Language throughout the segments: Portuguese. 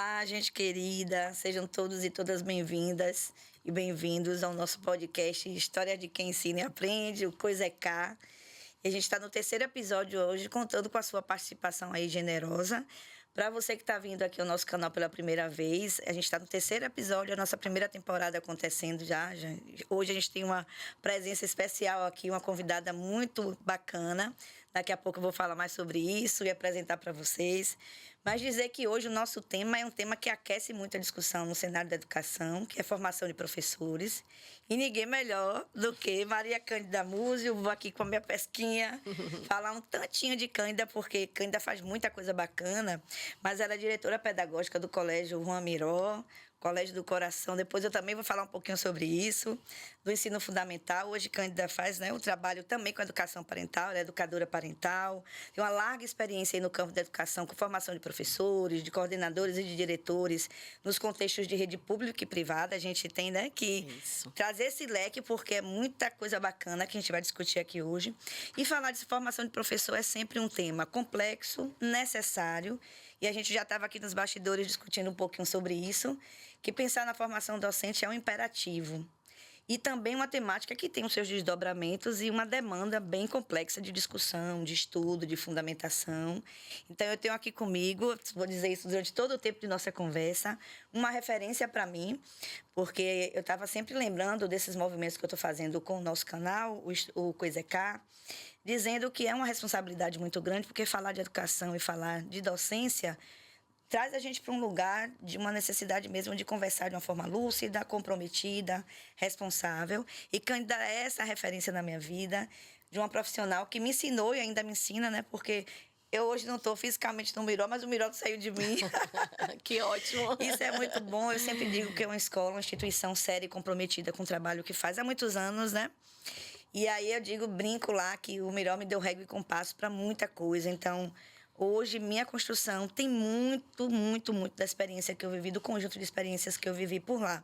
Olá, gente querida, sejam todos e todas bem-vindas e bem-vindos ao nosso podcast História de Quem Ensina e Aprende, o Coisa é Cá. E a gente está no terceiro episódio hoje, contando com a sua participação aí generosa. Para você que está vindo aqui ao nosso canal pela primeira vez, a gente está no terceiro episódio, a nossa primeira temporada acontecendo já. Hoje a gente tem uma presença especial aqui, uma convidada muito bacana. Daqui a pouco eu vou falar mais sobre isso e apresentar para vocês. Mas dizer que hoje o nosso tema é um tema que aquece muito a discussão no cenário da educação, que é formação de professores. E ninguém melhor do que Maria Cândida Múzio. Vou aqui com a minha pesquinha falar um tantinho de Cândida, porque Cândida faz muita coisa bacana, mas ela é diretora pedagógica do Colégio Juan Miró, Colégio do Coração. Depois eu também vou falar um pouquinho sobre isso, do ensino fundamental. Hoje, Cândida faz o trabalho também com a educação parental, ela é educadora parental, tem uma larga experiência aí no campo da educação, com formação de professores, de coordenadores e de diretores, nos contextos de rede pública e privada. A gente tem, que trazer esse leque, porque é muita coisa bacana que a gente vai discutir aqui hoje. E falar de formação de professor é sempre um tema complexo, necessário, e a gente já estava aqui nos bastidores discutindo um pouquinho sobre isso, que pensar na formação docente é um imperativo. E também uma temática que tem os seus desdobramentos e uma demanda bem complexa de discussão, de estudo, de fundamentação. Então, eu tenho aqui comigo, vou dizer isso durante todo o tempo de nossa conversa, uma referência para mim, porque eu estava sempre lembrando desses movimentos que eu estou fazendo com o nosso canal, o Coisa é Cá, dizendo que é uma responsabilidade muito grande, porque falar de educação e falar de docência traz a gente para um lugar de uma necessidade mesmo de conversar de uma forma lúcida, comprometida, responsável. E Cândida é essa referência na minha vida, de uma profissional que me ensinou e ainda me ensina, porque eu hoje não estou fisicamente no Miró, mas o Miró saiu de mim. Que ótimo! Isso é muito bom. Eu sempre digo que é uma escola, uma instituição séria e comprometida com o trabalho que faz há muitos anos, E aí eu brinco lá que o Miró me deu régua e compasso para muita coisa. Então, hoje, minha construção tem muito da experiência que eu vivi, do conjunto de experiências que eu vivi por lá.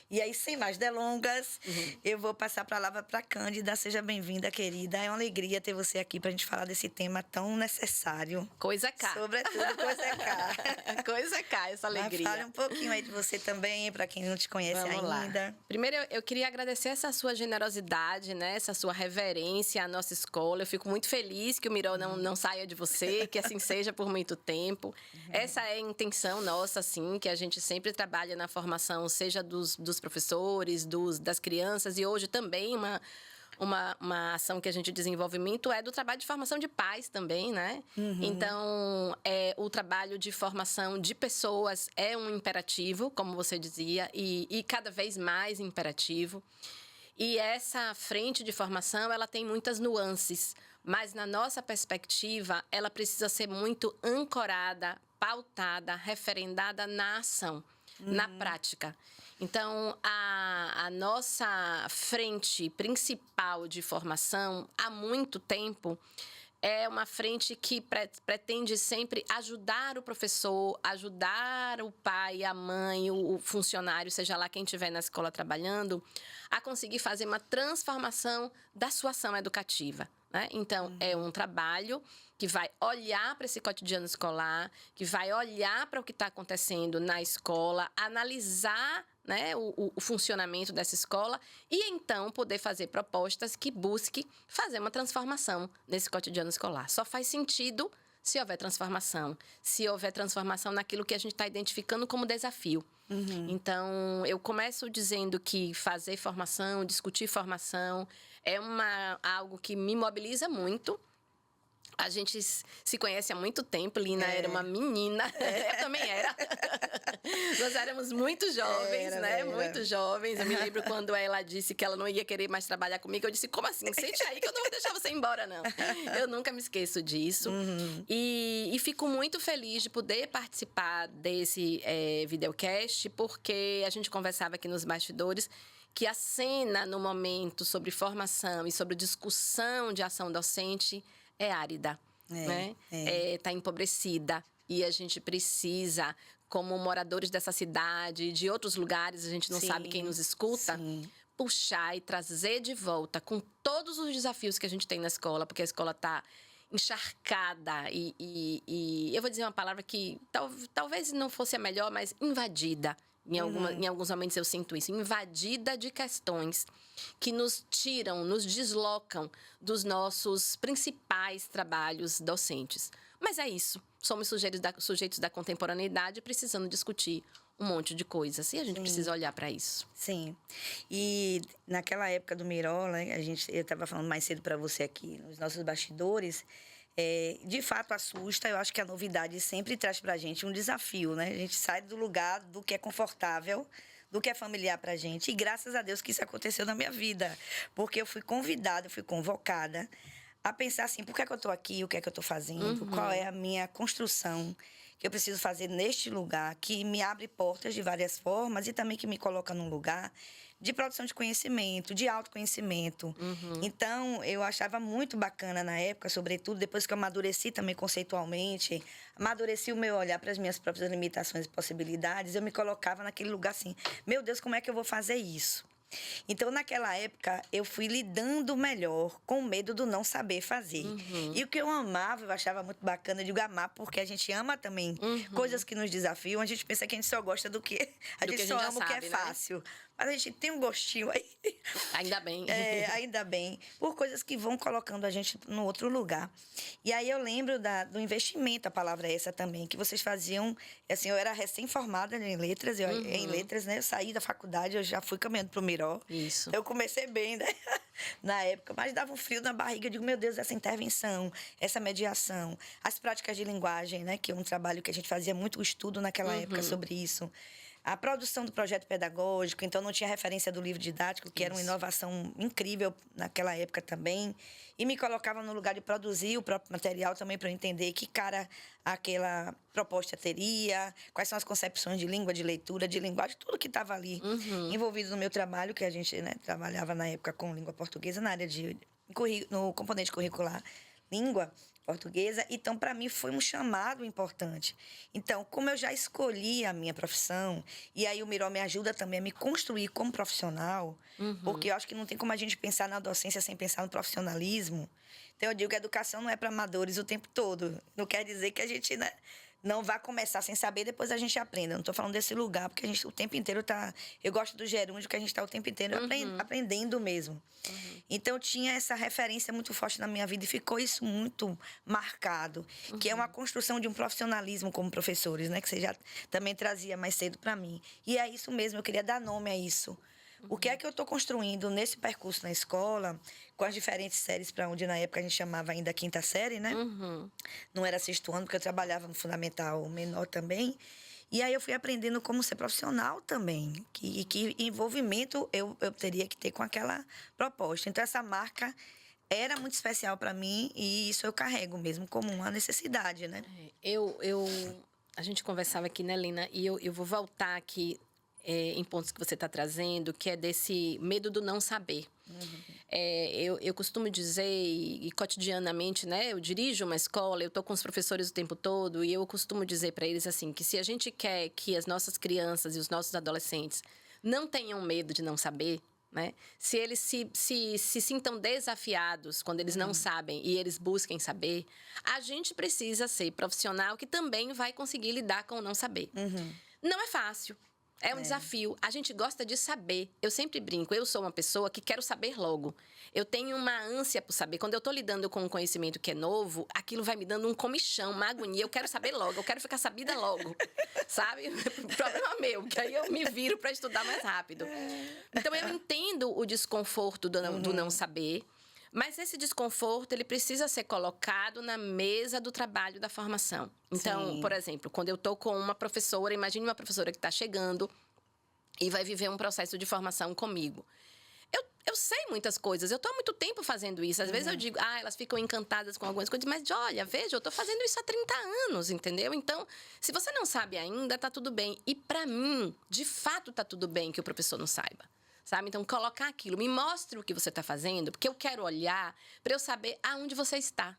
E aí, sem mais delongas, eu vou passar a palavra para a Cândida. Seja bem-vinda, querida. É uma alegria ter você aqui para a gente falar desse tema tão necessário. Coisa cá. Sobretudo, Coisa é Cá. Coisa é cá, essa alegria. Mas fale um pouquinho aí de você também, para quem não te conhece Vamos ainda. Lá. Primeiro, eu queria agradecer essa sua generosidade, essa sua reverência à nossa escola. Eu fico muito feliz que o Miró não saia de você, que assim seja por muito tempo. Essa é a intenção nossa, assim, que a gente sempre trabalha na formação, seja dos professores, das crianças, e hoje também uma ação que a gente desenvolve muito é do trabalho de formação de pais também, Então, o trabalho de formação de pessoas é um imperativo, como você dizia, e cada vez mais imperativo. E essa frente de formação, ela tem muitas nuances, mas na nossa perspectiva, ela precisa ser muito ancorada, pautada, referendada na ação, na prática. Então, a nossa frente principal de formação, há muito tempo, é uma frente que pretende sempre ajudar o professor, ajudar o pai, a mãe, o funcionário, seja lá quem estiver na escola trabalhando, a conseguir fazer uma transformação da sua ação educativa. Então, é um trabalho que vai olhar para esse cotidiano escolar, que vai olhar para o que está acontecendo na escola, analisar o funcionamento dessa escola e, então, poder fazer propostas que busquem fazer uma transformação nesse cotidiano escolar. Só faz sentido se houver transformação naquilo que a gente está identificando como desafio. Então, eu começo dizendo que fazer formação, discutir formação é algo que me mobiliza muito. A gente se conhece há muito tempo, Lina era uma menina, eu também era. Nós éramos muito jovens, Muito jovens. Eu me lembro quando ela disse que ela não ia querer mais trabalhar comigo, eu disse, como assim? Sente aí que eu não vou deixar você ir embora, não. Eu nunca me esqueço disso. E fico muito feliz de poder participar desse videocast, porque a gente conversava aqui nos bastidores que a cena no momento sobre formação e sobre discussão de ação docente é árida, tá empobrecida. E a gente precisa, como moradores dessa cidade, de outros lugares, a gente não sabe quem nos escuta, puxar e trazer de volta com todos os desafios que a gente tem na escola, porque a escola está encharcada e eu vou dizer uma palavra que talvez não fosse a melhor, mas invadida. Em alguns momentos eu sinto isso, invadida de questões que nos tiram, nos deslocam dos nossos principais trabalhos docentes. Mas é isso, somos sujeitos da contemporaneidade precisando discutir um monte de coisas e a gente precisa olhar para isso. Sim. E naquela época do Miró, né, eu estava falando mais cedo para você aqui, nos nossos bastidores, de fato assusta. Eu acho que a novidade sempre traz para a gente um desafio, né? A gente sai do lugar do que é confortável, do que é familiar para a gente. E graças a Deus que isso aconteceu na minha vida, porque eu fui convidada, eu fui convocada a pensar assim, por que é que eu estou aqui, o que é que eu estou fazendo, qual é a minha construção que eu preciso fazer neste lugar, que me abre portas de várias formas e também que me coloca num lugar de produção de conhecimento, de autoconhecimento. Então, eu achava muito bacana na época, sobretudo depois que eu amadureci também conceitualmente, amadureci o meu olhar para as minhas próprias limitações e possibilidades, eu me colocava naquele lugar assim, meu Deus, como é que eu vou fazer isso? Então, naquela época, eu fui lidando melhor com o medo do não saber fazer. E o que eu amava, eu achava muito bacana, eu digo amar, porque a gente ama também coisas que nos desafiam. A gente pensa que a gente só gosta do que... A gente só ama o que é fácil. Mas a gente tem um gostinho aí. Ainda bem. Ainda bem. Por coisas que vão colocando a gente no outro lugar. E aí eu lembro do investimento, a palavra é essa também, que vocês faziam... Assim, eu era recém-formada em letras, né? Eu saí da faculdade, eu já fui caminhando pro Miró. Isso. Eu comecei bem, né? Na época, mas dava um frio na barriga. Eu digo, meu Deus, essa intervenção, essa mediação, as práticas de linguagem, né? Que é um trabalho que a gente fazia muito estudo naquela época sobre isso. A produção do projeto pedagógico, então não tinha referência do livro didático, que era uma inovação incrível naquela época também. E me colocava no lugar de produzir o próprio material também para eu entender que cara aquela proposta teria, quais são as concepções de língua, de leitura, de linguagem, tudo que estava ali envolvido no meu trabalho, que a gente, né, trabalhava na época com língua portuguesa, na área no componente curricular língua portuguesa. Então, para mim, foi um chamado importante. Então, como eu já escolhi a minha profissão, e aí o Miró me ajuda também a me construir como profissional, porque eu acho que não tem como a gente pensar na docência sem pensar no profissionalismo. Então, eu digo que a educação não é para amadores o tempo todo. Não quer dizer que a gente, né, não vai começar sem saber, depois a gente aprenda. Eu não estou falando desse lugar, porque a gente o tempo inteiro está... Eu gosto do gerúndio, que a gente está o tempo inteiro aprendendo mesmo. Então, tinha essa referência muito forte na minha vida e ficou isso muito marcado, que é uma construção de um profissionalismo como professores, né? Que você já também trazia mais cedo para mim. E é isso mesmo, eu queria dar nome a isso. O que é que eu estou construindo nesse percurso na escola, com as diferentes séries, para onde na época a gente chamava ainda quinta série, né? Não era sexto ano, porque eu trabalhava no fundamental menor também. E aí eu fui aprendendo como ser profissional também, que envolvimento eu teria que ter com aquela proposta. Então, essa marca era muito especial para mim e isso eu carrego mesmo como uma necessidade, né? A gente conversava aqui, né, Lina? E eu vou voltar aqui em pontos que você está trazendo, que é desse medo do não saber. Eu costumo dizer, e cotidianamente, né, eu dirijo uma escola, eu estou com os professores o tempo todo, e eu costumo dizer para eles assim, que se a gente quer que as nossas crianças e os nossos adolescentes não tenham medo de não saber, né, se eles se sintam desafiados quando eles não sabem e eles busquem saber, a gente precisa ser profissional que também vai conseguir lidar com o não saber. Não é fácil. É um desafio. A gente gosta de saber. Eu sempre brinco, eu sou uma pessoa que quero saber logo. Eu tenho uma ânsia por saber. Quando eu estou lidando com um conhecimento que é novo, aquilo vai me dando um comichão, uma agonia. Eu quero saber logo, eu quero ficar sabida logo. Sabe? Problema meu, que aí eu me viro para estudar mais rápido. Então, eu entendo o desconforto do não saber. Mas esse desconforto, ele precisa ser colocado na mesa do trabalho da formação. Então, por exemplo, quando eu estou com uma professora, imagine uma professora que está chegando e vai viver um processo de formação comigo. Eu sei muitas coisas, eu estou há muito tempo fazendo isso. Às vezes eu digo, elas ficam encantadas com algumas coisas, mas olha, veja, eu estou fazendo isso há 30 anos, entendeu? Então, se você não sabe ainda, tá tudo bem. E para mim, de fato, tá tudo bem que o professor não saiba. Sabe? Então, colocar aquilo, me mostre o que você está fazendo, porque eu quero olhar para eu saber aonde você está.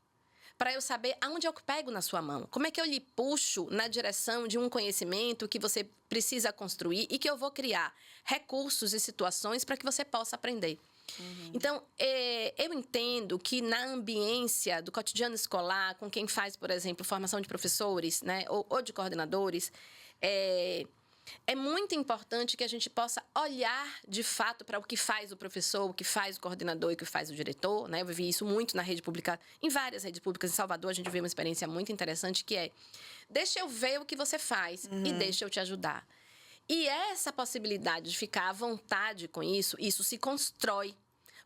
Para eu saber aonde eu pego na sua mão. Como é que eu lhe puxo na direção de um conhecimento que você precisa construir e que eu vou criar recursos e situações para que você possa aprender. Então, eu entendo que na ambiência do cotidiano escolar, com quem faz, por exemplo, formação de professores, né, ou de coordenadores, é muito importante que a gente possa olhar, de fato, para o que faz o professor, o que faz o coordenador e o que faz o diretor, né? Eu vivi isso muito na rede pública, em várias redes públicas. Em Salvador, a gente viu uma experiência muito interessante, que é: deixa eu ver o que você faz e deixa eu te ajudar. E essa possibilidade de ficar à vontade com isso se constrói.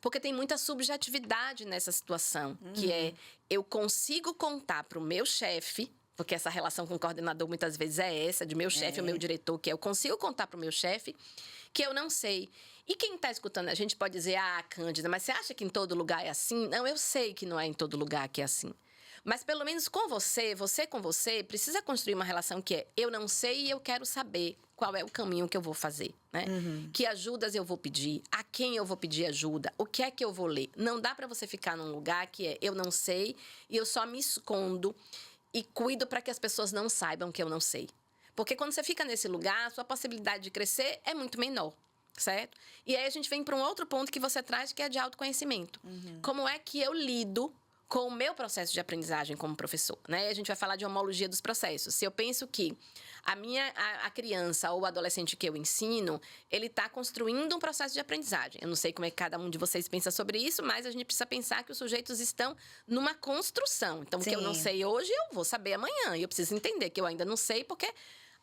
Porque tem muita subjetividade nessa situação, que é: eu consigo contar para o meu chefe, porque essa relação com o coordenador muitas vezes é essa, de meu chefe ou meu diretor, que é: eu consigo contar para o meu chefe que eu não sei. E quem está escutando a gente pode dizer: ah, Cândida, mas você acha que em todo lugar é assim? Não, eu sei que não é em todo lugar que é assim. Mas pelo menos com você com você, precisa construir uma relação que é: eu não sei e eu quero saber qual é o caminho que eu vou fazer, né? Que ajudas eu vou pedir, a quem eu vou pedir ajuda, o que é que eu vou ler. Não dá para você ficar num lugar que é: eu não sei e eu só me escondo e cuido para que as pessoas não saibam que eu não sei. Porque quando você fica nesse lugar, a sua possibilidade de crescer é muito menor, certo? E aí a gente vem para um outro ponto que você traz, que é de autoconhecimento. Como é que eu lido com o meu processo de aprendizagem como professor, né? A gente vai falar de homologia dos processos. Se eu penso que a criança ou o adolescente que eu ensino, ele está construindo um processo de aprendizagem. Eu não sei como é que cada um de vocês pensa sobre isso, mas a gente precisa pensar que os sujeitos estão numa construção. Então, o que eu não sei hoje, eu vou saber amanhã. E eu preciso entender que eu ainda não sei, porque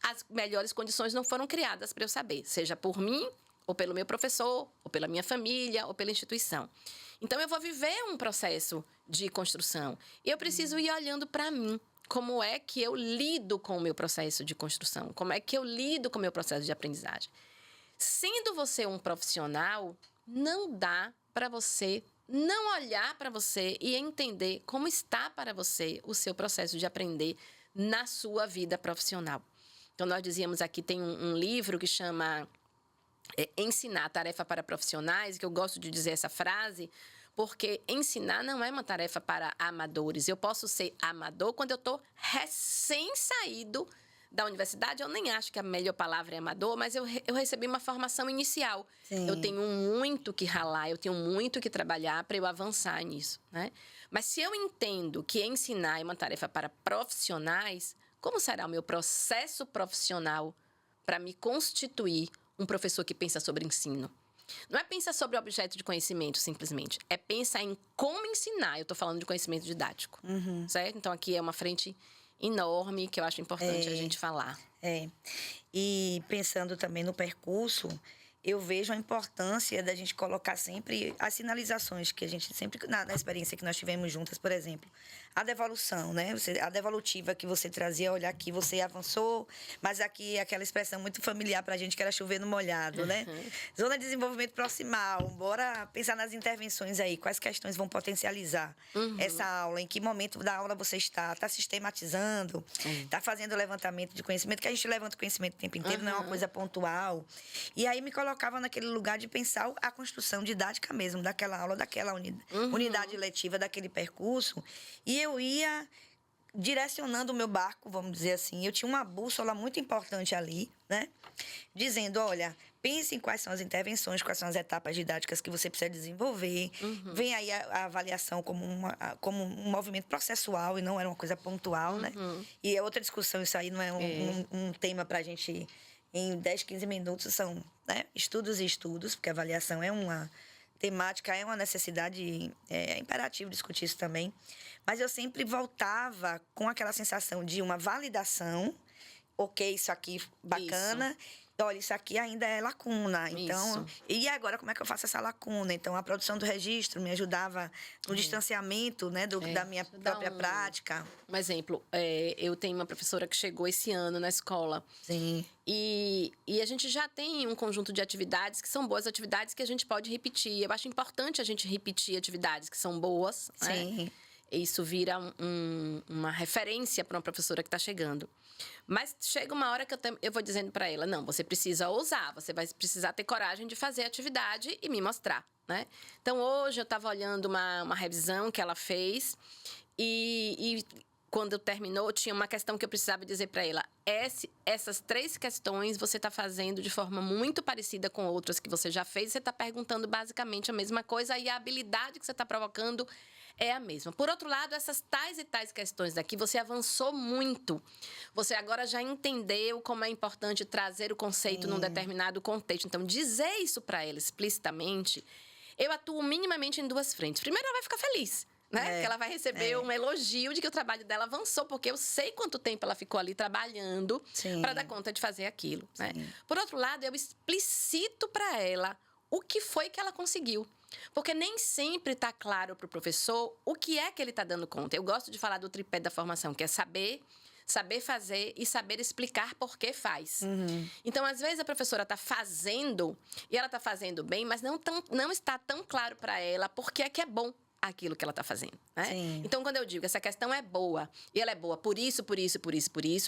as melhores condições não foram criadas para eu saber, seja por mim, ou pelo meu professor, ou pela minha família, ou pela instituição. Então, eu vou viver um processo de construção. E eu preciso ir olhando para mim. Como é que eu lido com o meu processo de construção? Como é que eu lido com o meu processo de aprendizagem? Sendo você um profissional, não dá para você não olhar para você e entender como está para você o seu processo de aprender na sua vida profissional. Então, nós dizíamos aqui, tem um livro que chama Ensinar, Tarefa para Profissionais, que eu gosto de dizer essa frase, porque ensinar não é uma tarefa para amadores. Eu posso ser amador quando eu estou recém-saído da universidade. Eu nem acho que a melhor palavra é amador, mas eu recebi uma formação inicial. Sim. Eu tenho muito que ralar, eu tenho muito que trabalhar para eu avançar nisso, né? Mas se eu entendo que ensinar é uma tarefa para profissionais, como será o meu processo profissional para me constituir um professor que pensa sobre ensino? Não é pensar sobre o objeto de conhecimento, simplesmente. É pensar em como ensinar. Eu estou falando de conhecimento didático, certo? Então, aqui é uma frente enorme que eu acho importante a gente falar. E pensando também no percurso, eu vejo a importância da gente colocar sempre as sinalizações que a gente sempre, na experiência que nós tivemos juntas, por exemplo, a devolução, né? A devolutiva que você trazia, olha, aqui você avançou, mas aqui aquela expressão muito familiar pra gente que era chover no molhado, né? Zona de desenvolvimento proximal, bora pensar nas intervenções aí, quais questões vão potencializar essa aula, em que momento da aula você está sistematizando, está fazendo levantamento de conhecimento, que a gente levanta o conhecimento o tempo inteiro, não é uma coisa pontual. E aí me colocava naquele lugar de pensar a construção didática mesmo, daquela aula, daquela unidade letiva, daquele percurso. E eu ia direcionando o meu barco, vamos dizer assim. Eu tinha uma bússola muito importante ali, né? Dizendo, olha, pense em quais são as intervenções, quais são as etapas didáticas que você precisa desenvolver. Vem aí a avaliação como um movimento processual e não era uma coisa pontual, né? E é outra discussão, isso aí não é um tema para a gente... Em 10, 15 minutos são, né, estudos e estudos, porque a avaliação é uma temática, é uma necessidade, é imperativo discutir isso também. Mas eu sempre voltava com aquela sensação de uma validação, ok, isso aqui bacana, olha, isso aqui ainda é lacuna. Então, e agora como é que eu faço essa lacuna? Então, a produção do registro me ajudava no distanciamento, né, da minha própria prática. Um exemplo, eu tenho uma professora que chegou esse ano na escola. Sim. E a gente já tem um conjunto de atividades que são boas atividades que a gente pode repetir. Eu acho importante a gente repetir atividades que são boas. Sim. Né? Isso vira uma referência para uma professora que está chegando. Mas chega uma hora que eu vou dizendo para ela, não, você precisa ousar, você vai precisar ter coragem de fazer a atividade e me mostrar, né? Então, hoje eu estava olhando uma revisão que ela fez e quando terminou, tinha uma questão que eu precisava dizer para ela. Essas 3 questões você está fazendo de forma muito parecida com outras que você já fez. Você está perguntando basicamente a mesma coisa e a habilidade que você está provocando é a mesma. Por outro lado, essas tais e tais questões daqui, você avançou muito. Você agora já entendeu como é importante trazer o conceito num determinado contexto. Então, dizer isso para ela explicitamente, eu atuo minimamente em 2 frentes. Primeiro, ela vai ficar feliz. Né? Que ela vai receber um elogio de que o trabalho dela avançou, porque eu sei quanto tempo ela ficou ali trabalhando para dar conta de fazer aquilo. Né? Por outro lado, eu explicito para ela o que foi que ela conseguiu. Porque nem sempre está claro para o professor o que é que ele está dando conta. Eu gosto de falar do tripé da formação, que é saber fazer e saber explicar por que faz. Então, às vezes, a professora está fazendo, e ela está fazendo bem, mas não está tão claro para ela por que é bom aquilo que ela está fazendo, né? Então, quando eu digo que essa questão é boa, e ela é boa por isso,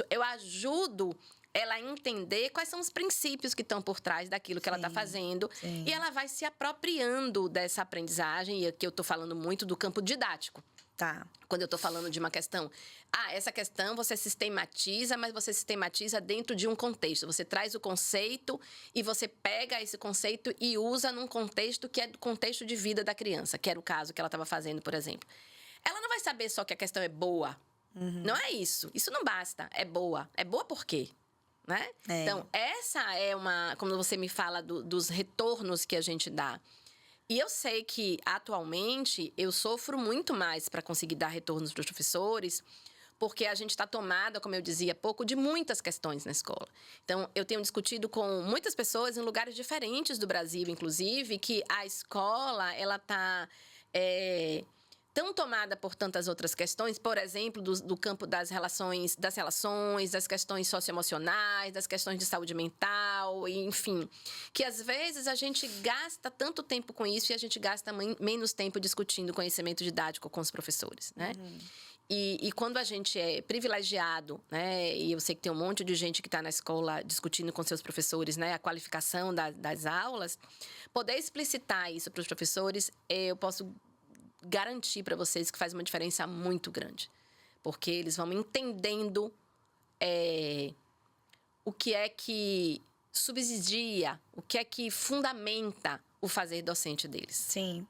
eu ajudo ela a entender quais são os princípios que estão por trás daquilo que ela está fazendo. E ela vai se apropriando dessa aprendizagem, e aqui eu estou falando muito do campo didático. Quando eu estou falando de uma questão, essa questão você sistematiza, mas você sistematiza dentro de um contexto. Você traz o conceito e você pega esse conceito e usa num contexto que é do contexto de vida da criança, que era o caso que ela estava fazendo, por exemplo. Ela não vai saber só que a questão é boa. Não é isso. Isso não basta. É boa. É boa por quê? Né? Então, essa é como você me fala dos retornos que a gente dá. E eu sei que, atualmente, eu sofro muito mais para conseguir dar retornos para os professores, porque a gente está tomada, como eu dizia há pouco, de muitas questões na escola. Então, eu tenho discutido com muitas pessoas em lugares diferentes do Brasil, inclusive, que a escola, ela está tão tomada por tantas outras questões, por exemplo, do campo das relações, das questões socioemocionais, das questões de saúde mental, enfim, que às vezes a gente gasta tanto tempo com isso e a gente gasta menos tempo discutindo conhecimento didático com os professores, né? E quando a gente é privilegiado, né, e eu sei que tem um monte de gente que está na escola discutindo com seus professores, né, a qualificação das aulas, poder explicitar isso para os professores, eu posso garantir para vocês que faz uma diferença muito grande. Porque eles vão entendendo o que é que subsidia, o que é que fundamenta o fazer docente deles. Sim.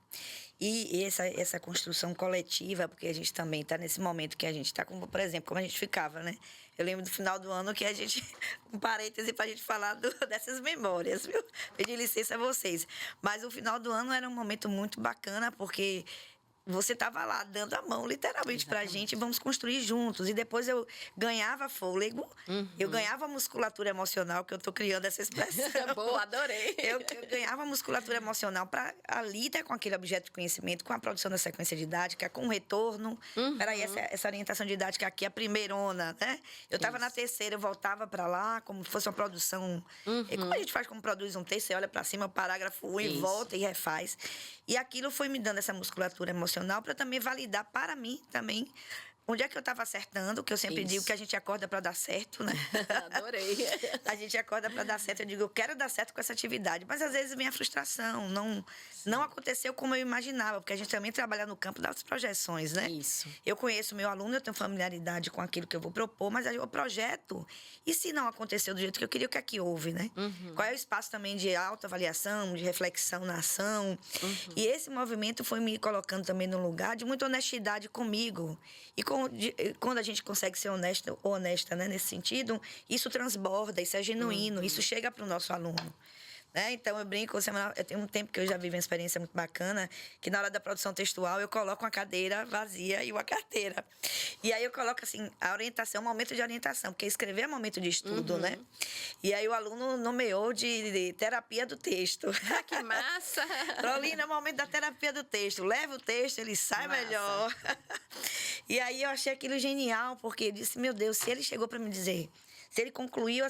E essa construção coletiva, porque a gente também está nesse momento que a gente está, como, por exemplo, como a gente ficava, né? Eu lembro do final do ano que a gente, um parêntese para a gente falar dessas memórias, viu? Pedir licença a vocês. Mas o final do ano era um momento muito bacana, porque você estava lá dando a mão, literalmente, para a gente, vamos construir juntos. E depois eu ganhava fôlego, eu ganhava musculatura emocional, que eu estou criando essa expressão. Boa, adorei. Eu ganhava musculatura emocional para ali estar com aquele objeto de conhecimento, com a produção da sequência didática, com o retorno. Peraí, essa orientação didática aqui, a primeirona, né? Eu estava na terceira, eu voltava para lá, como se fosse uma produção. E como a gente faz, como produz um texto, você olha para cima, o parágrafo 1 e volta e refaz. E aquilo foi me dando essa musculatura emocional para também validar para mim também onde é que eu estava acertando, que eu sempre digo que a gente acorda para dar certo, né? Adorei. A gente acorda para dar certo. Eu digo, eu quero dar certo com essa atividade. Mas, às vezes, vem a frustração. Não aconteceu como eu imaginava, porque a gente também trabalha no campo das projeções, né? Isso. Eu conheço o meu aluno, eu tenho familiaridade com aquilo que eu vou propor, mas o projeto, e se não aconteceu do jeito que eu queria, o que é que houve, né? Qual é o espaço também de autoavaliação, de reflexão na ação? E esse movimento foi me colocando também num lugar de muita honestidade comigo. E quando a gente consegue ser honesto ou honesta, né, nesse sentido, isso transborda, isso é genuíno, isso chega para o nosso aluno. Né? Então, eu brinco, eu tenho um tempo que eu já vivi uma experiência muito bacana, que na hora da produção textual eu coloco uma cadeira vazia e uma carteira. E aí eu coloco, assim, a orientação, um momento de orientação, porque escrever é momento de estudo, né? E aí o aluno nomeou de terapia do texto. Que massa! Rolina, é o momento da terapia do texto. Leva o texto, ele sai melhor. E aí eu achei aquilo genial, porque eu disse, meu Deus, se ele chegou para me dizer... Se ele concluiu,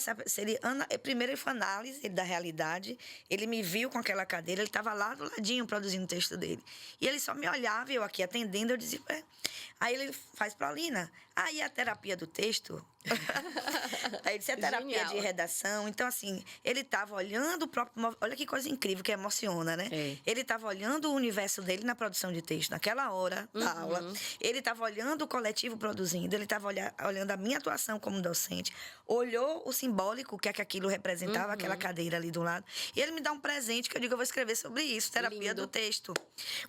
primeiro ele foi análise da realidade, ele me viu com aquela cadeira, ele estava lá do ladinho produzindo o texto dele. E ele só me olhava, eu aqui atendendo, eu dizia, Aí ele faz para a Lina, aí a terapia do texto, Aí isso é terapia Genial. de redação. Então, assim, ele estava olhando o próprio... Olha que coisa incrível, que emociona, né? É. Ele estava olhando o universo dele na produção de texto, naquela hora da aula. Ele estava olhando o coletivo produzindo, ele estava olhando a minha atuação como docente. Olhou o simbólico, o que é que aquilo representava, aquela cadeira ali do lado. E ele me dá um presente que eu digo, eu vou escrever sobre isso, terapia Lindo. do texto.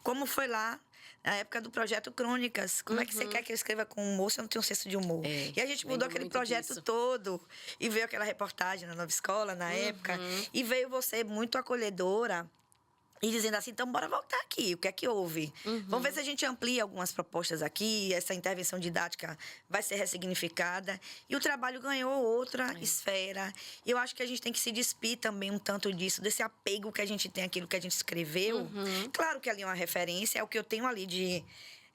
Como foi lá na época do projeto Crônicas. Como é que você quer que eu escreva com humor se eu não tenho um senso de humor? É, E a gente mudou lembro aquele muito projeto disso. todo. E veio aquela reportagem na Nova Escola, na época. E veio você muito acolhedora. E dizendo assim, então bora voltar aqui, o que é que houve? Vamos ver se a gente amplia algumas propostas aqui, essa intervenção didática vai ser ressignificada. E o trabalho ganhou outra esfera. E eu acho que a gente tem que se despir também um tanto disso, desse apego que a gente tem àquilo que a gente escreveu. Claro que ali é uma referência, é o que eu tenho ali de...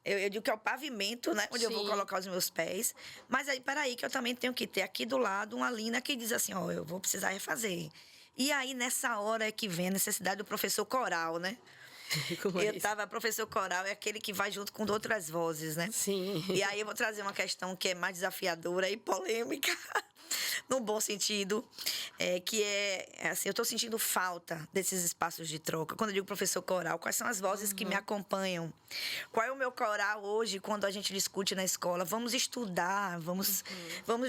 Eu digo que é o pavimento, né? Onde eu vou Sim. colocar os meus pés. Mas aí, peraí, que eu também tenho que ter aqui do lado uma linha que diz assim, ó, eu vou precisar refazer. E aí, nessa hora é que vem a necessidade do professor coral, né? Como é Eu isso? tava, professor coral é aquele que vai junto com outras vozes, né? Sim. E aí eu vou trazer uma questão que é mais desafiadora e polêmica, no bom sentido, que assim, eu tô sentindo falta desses espaços de troca. Quando eu digo professor coral, quais são as vozes que me acompanham? Qual é o meu coral hoje quando a gente discute na escola? Vamos estudar, vamos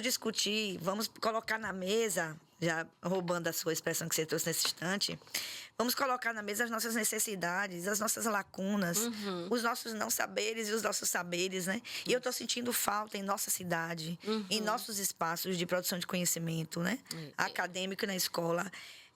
discutir, vamos colocar na mesa, já roubando a sua expressão que você trouxe nesse instante, vamos colocar na mesa as nossas necessidades, as nossas lacunas, os nossos não saberes e os nossos saberes, né? E eu estou sentindo falta em nossa cidade, em nossos espaços de produção de conhecimento, né? Acadêmico na escola.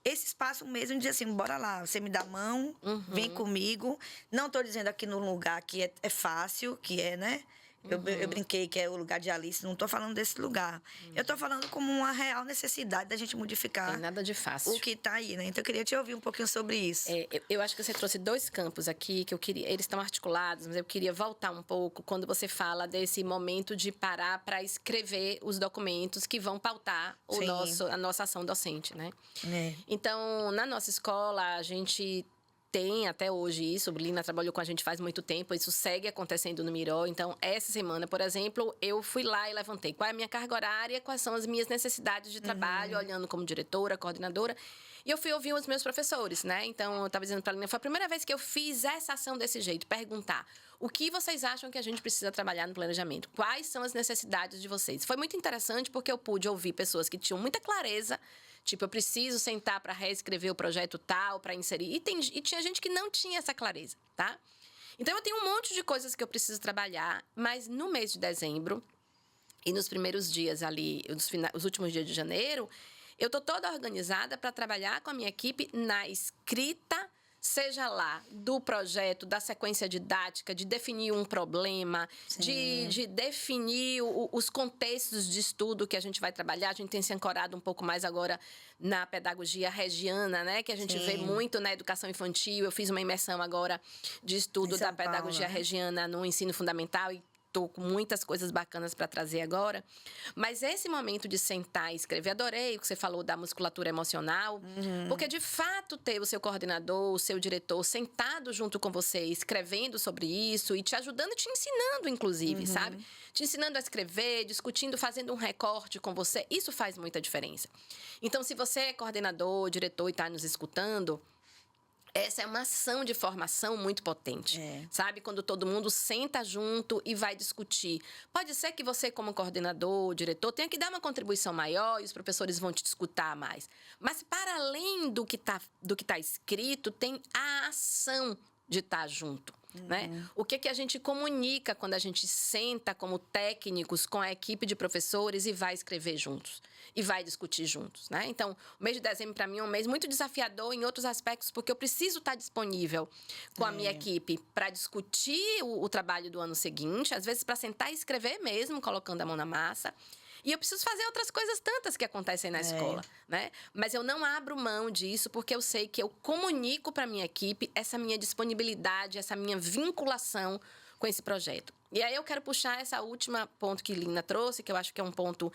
Esse espaço mesmo de dizer assim, bora lá, você me dá a mão, vem comigo. Não estou dizendo aqui num lugar que é fácil, que é, né? Eu brinquei que é o lugar de Alice, não estou falando desse lugar. Eu estou falando como uma real necessidade da gente modificar Tem nada de fácil. o que está aí, né? Então, eu queria te ouvir um pouquinho sobre isso. Eu acho que você trouxe dois campos aqui que eu queria. Eles estão articulados, mas eu queria voltar um pouco quando você fala desse momento de parar para escrever os documentos que vão pautar Sim. a nossa ação docente, né? É. Então, na nossa escola, a gente tem até hoje isso. Lina trabalhou com a gente faz muito tempo, isso segue acontecendo no Miró. Então, essa semana, por exemplo, eu fui lá e levantei qual é a minha carga horária, quais são as minhas necessidades de trabalho, olhando como diretora, coordenadora. E eu fui ouvir os meus professores, né? Então, eu estava dizendo para a Lina, foi a primeira vez que eu fiz essa ação desse jeito, perguntar o que vocês acham que a gente precisa trabalhar no planejamento? Quais são as necessidades de vocês? Foi muito interessante porque eu pude ouvir pessoas que tinham muita clareza. Tipo, eu preciso sentar para reescrever o projeto tal, para inserir. E tinha gente que não tinha essa clareza, tá? Então, eu tenho um monte de coisas que eu preciso trabalhar, mas no mês de dezembro e nos primeiros dias ali, os últimos dias de janeiro, eu tô toda organizada para trabalhar com a minha equipe na escrita, seja lá do projeto, da sequência didática, de definir um problema, de definir os contextos de estudo que a gente vai trabalhar. A gente tem se ancorado um pouco mais agora na pedagogia regiana, né? Que a gente vê muito na educação infantil. Eu fiz uma imersão agora de estudo da pedagogia regiana no ensino fundamental e estou com muitas coisas bacanas para trazer agora. Mas esse momento de sentar e escrever, adorei o que você falou da musculatura emocional, porque de fato ter o seu coordenador, o seu diretor sentado junto com você, escrevendo sobre isso e te ajudando, te ensinando, inclusive, sabe? Te ensinando a escrever, discutindo, fazendo um recorte com você, isso faz muita diferença. Então, se você é coordenador, diretor e está nos escutando, essa é uma ação de formação muito potente, sabe? Quando todo mundo senta junto e vai discutir. Pode ser que você, como coordenador, diretor, tenha que dar uma contribuição maior e os professores vão te escutar mais. Mas, para além do que tá escrito, tem a ação de estar junto. Né? O que a gente comunica quando a gente senta como técnicos com a equipe de professores e vai escrever juntos e vai discutir juntos, né? Então, o mês de dezembro para mim é um mês muito desafiador em outros aspectos, porque eu preciso estar disponível com a minha equipe para discutir o trabalho do ano seguinte, às vezes para sentar e escrever mesmo, colocando a mão na massa. E eu preciso fazer outras coisas tantas que acontecem na escola, né? Mas eu não abro mão disso porque eu sei que eu comunico para a minha equipe essa minha disponibilidade, essa minha vinculação com esse projeto. E aí eu quero puxar essa última ponto que Lina trouxe, que eu acho que é um ponto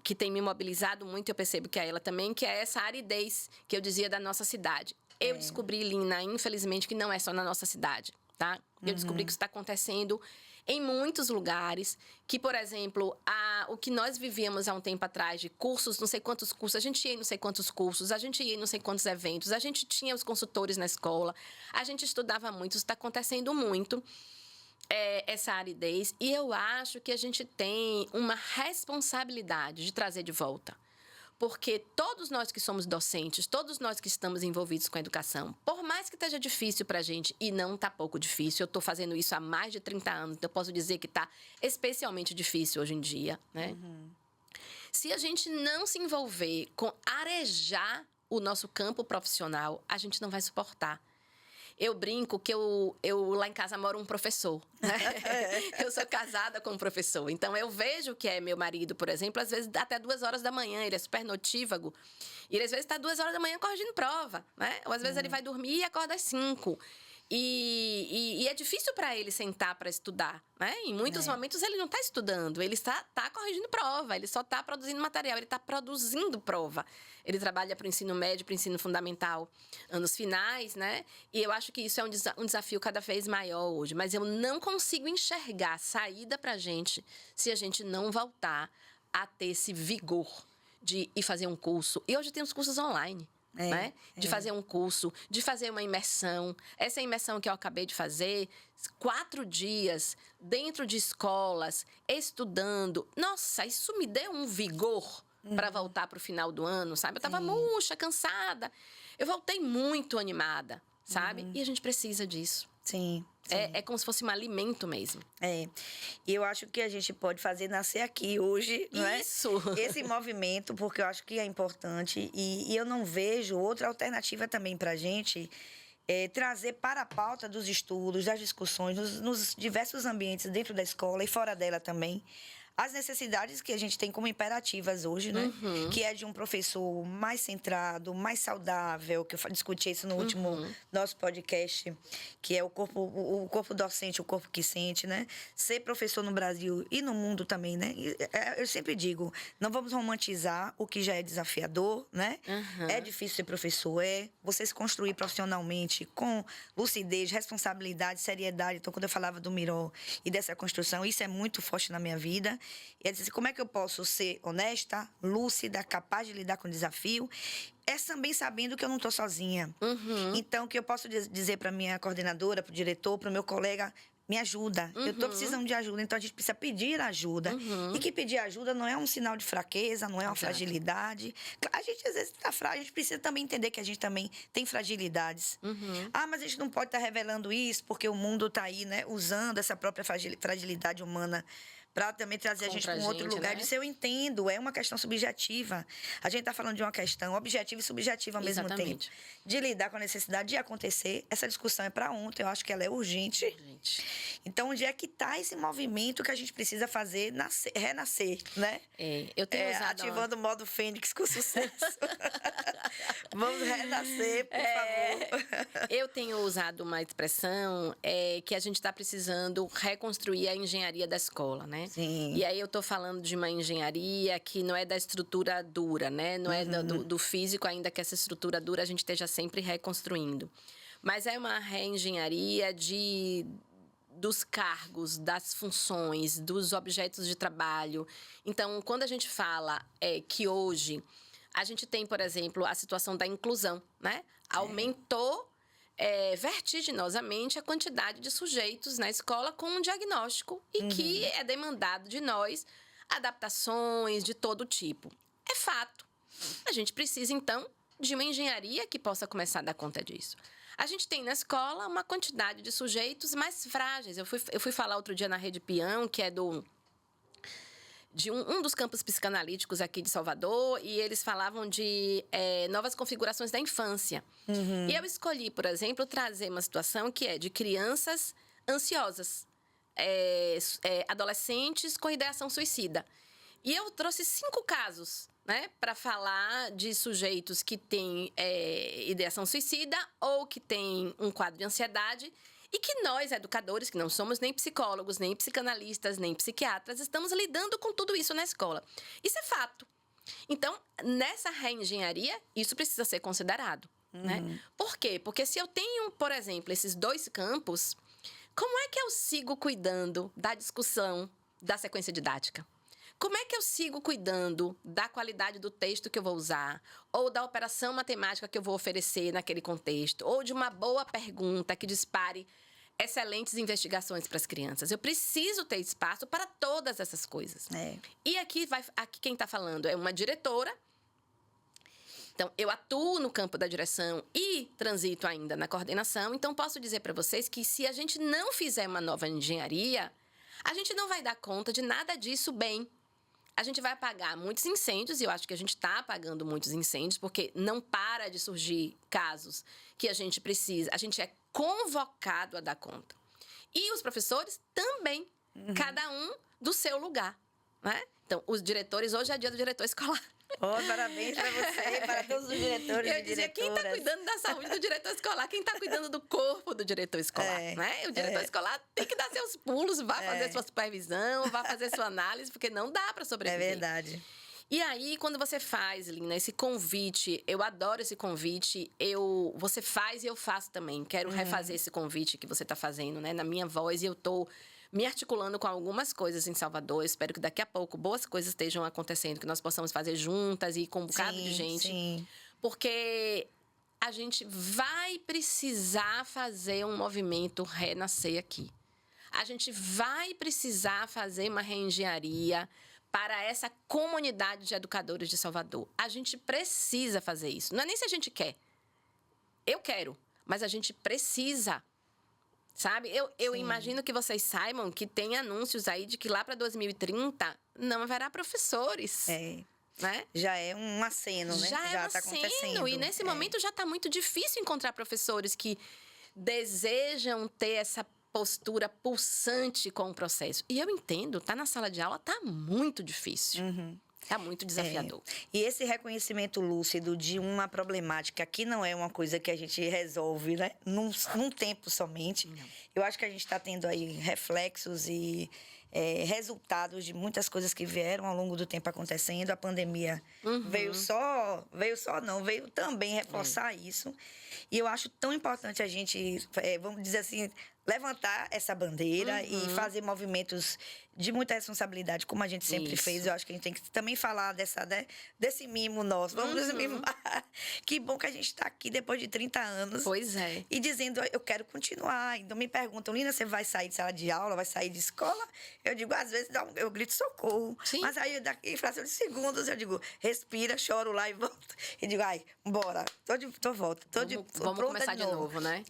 que tem me mobilizado muito, eu percebo que é ela também, que é essa aridez que eu dizia da nossa cidade. Eu descobri, Lina, infelizmente, que não é só na nossa cidade, tá? Eu descobri que isso está acontecendo em muitos lugares, que, por exemplo, o que nós vivíamos há um tempo atrás de cursos, não sei quantos cursos, a gente ia em não sei quantos cursos, a gente ia em não sei quantos eventos, a gente tinha os consultores na escola, a gente estudava muito, isso está acontecendo muito, essa aridez, e eu acho que a gente tem uma responsabilidade de trazer de volta. Porque todos nós que somos docentes, todos nós que estamos envolvidos com a educação, por mais que esteja difícil para a gente, e não está pouco difícil, eu estou fazendo isso há mais de 30 anos, então eu posso dizer que está especialmente difícil hoje em dia, né? Se a gente não se envolver com arejar o nosso campo profissional, a gente não vai suportar. Eu brinco que eu lá em casa moro um professor, né? Eu sou casada com um professor. Então, eu vejo que é meu marido, por exemplo, às vezes até 2 horas da manhã, ele é super notívago. E ele, às vezes, está 2 horas da manhã corrigindo prova, né? Ou, às vezes, ele vai dormir e acorda às 5. E é difícil para ele sentar para estudar, né? Em muitos momentos ele não está estudando, ele está corrigindo prova, ele só está produzindo material, ele está produzindo prova. Ele trabalha para o ensino médio, para o ensino fundamental, anos finais, né? E eu acho que isso é um desafio cada vez maior hoje. Mas eu não consigo enxergar saída para a gente se a gente não voltar a ter esse vigor de ir fazer um curso. E hoje tem os cursos online. Né? De fazer um curso, de fazer uma imersão. Essa imersão que eu acabei de fazer, 4 dias dentro de escolas, estudando. Nossa, isso me deu um vigor para voltar para o final do ano, sabe? Eu estava murcha, cansada. Eu voltei muito animada, sabe? E a gente precisa disso. Sim. É como se fosse um alimento mesmo. E eu acho que a gente pode fazer nascer aqui hoje, não é? Isso! Esse movimento, porque eu acho que é importante. E eu não vejo outra alternativa também para a gente trazer para a pauta dos estudos, das discussões, nos diversos ambientes dentro da escola e fora dela também, as necessidades que a gente tem como imperativas hoje, né? Que é de um professor mais centrado, mais saudável, que eu discuti isso no último nosso podcast, que é o corpo docente, o corpo que sente, né? Ser professor no Brasil e no mundo também, né? Eu sempre digo, não vamos romantizar o que já é desafiador, né? É difícil ser professor, você se construir profissionalmente com lucidez, responsabilidade, seriedade. Então, quando eu falava do Miró e dessa construção, isso é muito forte na minha vida. E é dizer, como é que eu posso ser honesta, lúcida, capaz de lidar com o desafio? É também sabendo que eu não estou sozinha. Então, que eu posso dizer para minha coordenadora, para o diretor, para o meu colega, me ajuda. Eu estou precisando de ajuda. Então, a gente precisa pedir ajuda. E que pedir ajuda não é um sinal de fraqueza, não é uma fragilidade. A gente, às vezes, está frágil. A gente precisa também entender que a gente também tem fragilidades. Mas a gente não pode estar revelando isso porque o mundo está aí, né? Usando essa própria fragilidade humana para também trazer a gente para um outro lugar. Né? Disso eu entendo, é uma questão subjetiva. A gente está falando de uma questão objetiva e subjetiva ao mesmo tempo. De lidar com a necessidade de acontecer. Essa discussão é para ontem, eu acho que ela é urgente. Então, onde é que está esse movimento que a gente precisa fazer renascer, né? Eu tenho usado... Ativando o modo Fênix com sucesso. Vamos renascer, por favor. Eu tenho usado uma expressão que a gente está precisando reconstruir a engenharia da escola, né? Sim. E aí eu estou falando de uma engenharia que não é da estrutura dura, né? Não é do físico, ainda que essa estrutura dura a gente esteja sempre reconstruindo. Mas é uma reengenharia dos cargos, das funções, dos objetos de trabalho. Então, quando a gente fala que hoje a gente tem, por exemplo, a situação da inclusão, né? Aumentou vertiginosamente a quantidade de sujeitos na escola com um diagnóstico e que é demandado de nós adaptações de todo tipo. É fato. A gente precisa, então, de uma engenharia que possa começar a dar conta disso. A gente tem na escola uma quantidade de sujeitos mais frágeis. Eu fui falar outro dia na Rede Peão, que é de um dos campos psicanalíticos aqui de Salvador, e eles falavam de novas configurações da infância. E eu escolhi, por exemplo, trazer uma situação que é de crianças ansiosas, adolescentes com ideação suicida. E eu trouxe 5 casos, né, para falar de sujeitos que têm ideação suicida ou que têm um quadro de ansiedade e que nós, educadores, que não somos nem psicólogos, nem psicanalistas, nem psiquiatras, estamos lidando com tudo isso na escola. Isso é fato. Então, nessa reengenharia, isso precisa ser considerado. Né? Por quê? Porque se eu tenho, por exemplo, esses 2 campos, Como é que eu sigo cuidando da discussão da sequência didática? Como é que eu sigo cuidando da qualidade do texto que eu vou usar? Ou da operação matemática que eu vou oferecer naquele contexto? Ou de uma boa pergunta que dispare excelentes investigações para as crianças? Eu preciso ter espaço para todas essas coisas. E aqui quem está falando é uma diretora. Então, eu atuo no campo da direção e transito ainda na coordenação. Então, posso dizer para vocês que se a gente não fizer uma nova engenharia, a gente não vai dar conta de nada disso bem. A gente vai apagar muitos incêndios, e eu acho que a gente está apagando muitos incêndios, porque não para de surgir casos que a gente precisa. A gente é convocado a dar conta. E os professores também, cada um do seu lugar, né? Então, os diretores, hoje é dia do diretor escolar. Parabéns para você, para todos os diretores Eu dizia, quem está cuidando da saúde do diretor escolar? Quem está cuidando do corpo do diretor escolar? Né? O diretor escolar tem que dar seus pulos, vá fazer sua supervisão, vá fazer sua análise, porque não dá para sobreviver. É verdade. E aí, quando você faz, Lina, esse convite, eu adoro esse convite, você faz e eu faço também. Quero refazer esse convite que você está fazendo, né, na minha voz, e eu estou me articulando com algumas coisas em Salvador. Espero que daqui a pouco boas coisas estejam acontecendo, que nós possamos fazer juntas e com um bocado de gente. Sim. Porque a gente vai precisar fazer um movimento renascer aqui. A gente vai precisar fazer uma reengenharia para essa comunidade de educadores de Salvador. A gente precisa fazer isso. Não é nem se a gente quer. Eu quero, mas a gente precisa. Sabe? Eu imagino que vocês saibam que tem anúncios aí de que lá para 2030 não haverá professores. Né? Já é um aceno, né? Já está acontecendo. E nesse momento já está muito difícil encontrar professores que desejam ter essa postura pulsante com o processo. E eu entendo, tá na sala de aula, tá muito difícil. Tá muito desafiador. E esse reconhecimento lúcido de uma problemática que não é uma coisa que a gente resolve, né? Num tempo somente. Não. Eu acho que a gente está tendo aí reflexos e resultados de muitas coisas que vieram ao longo do tempo acontecendo. A pandemia veio também reforçar isso. E eu acho tão importante a gente, vamos dizer assim, levantar essa bandeira e fazer movimentos de muita responsabilidade, como a gente sempre fez. Eu acho que a gente tem que também falar desse mimo nosso. Vamos nos mimar. Que bom que a gente está aqui depois de 30 anos. Pois é. E dizendo, eu quero continuar. Então me perguntam, Lina, você vai sair de sala de aula, vai sair de escola? Eu digo, às vezes eu grito socorro. Sim. Mas aí, em fração de segundos, eu digo, respira, choro lá e volto. E digo, bora, volto. Vamos começar de novo, né?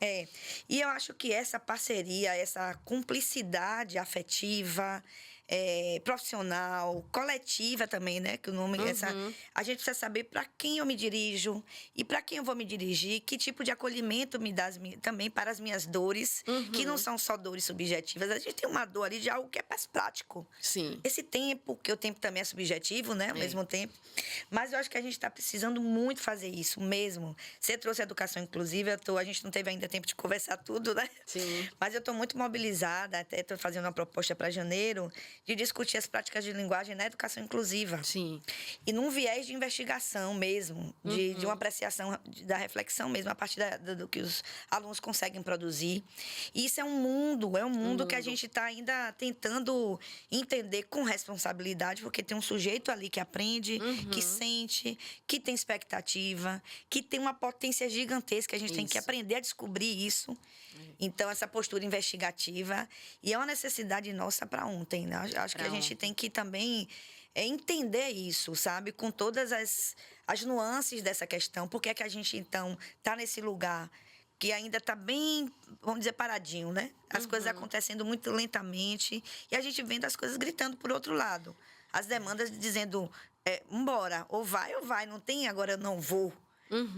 E eu acho que essa parceria, essa cumplicidade afetiva, profissional, coletiva também, né? Que o nome a gente precisa saber para quem eu me dirijo e para quem eu vou me dirigir, que tipo de acolhimento me dá também para as minhas dores, que não são só dores subjetivas. A gente tem uma dor ali de algo que é mais prático. Sim. Esse tempo, que o tempo também é subjetivo, né? Ao mesmo tempo. Mas eu acho que a gente está precisando muito fazer isso mesmo. Você trouxe a educação inclusiva, a gente não teve ainda tempo de conversar tudo, né? Sim. Mas eu estou muito mobilizada, até estou fazendo uma proposta para janeiro, de discutir as práticas de linguagem na educação inclusiva. Sim. E num viés de investigação mesmo, de uma apreciação da reflexão mesmo, a partir do que os alunos conseguem produzir. E isso é um mundo que a gente está ainda tentando entender com responsabilidade, porque tem um sujeito ali que aprende, que sente, que tem expectativa, que tem uma potência gigantesca, a gente tem que aprender a descobrir isso. Então, essa postura investigativa, e é uma necessidade nossa para ontem, né? Acho que a gente tem que também entender isso, sabe? Com todas as nuances dessa questão. Por que é que a gente, então, está nesse lugar que ainda está bem, vamos dizer, paradinho, né? As coisas acontecendo muito lentamente e a gente vendo as coisas gritando por outro lado. As demandas dizendo, vambora, ou vai, não tem, agora eu não vou.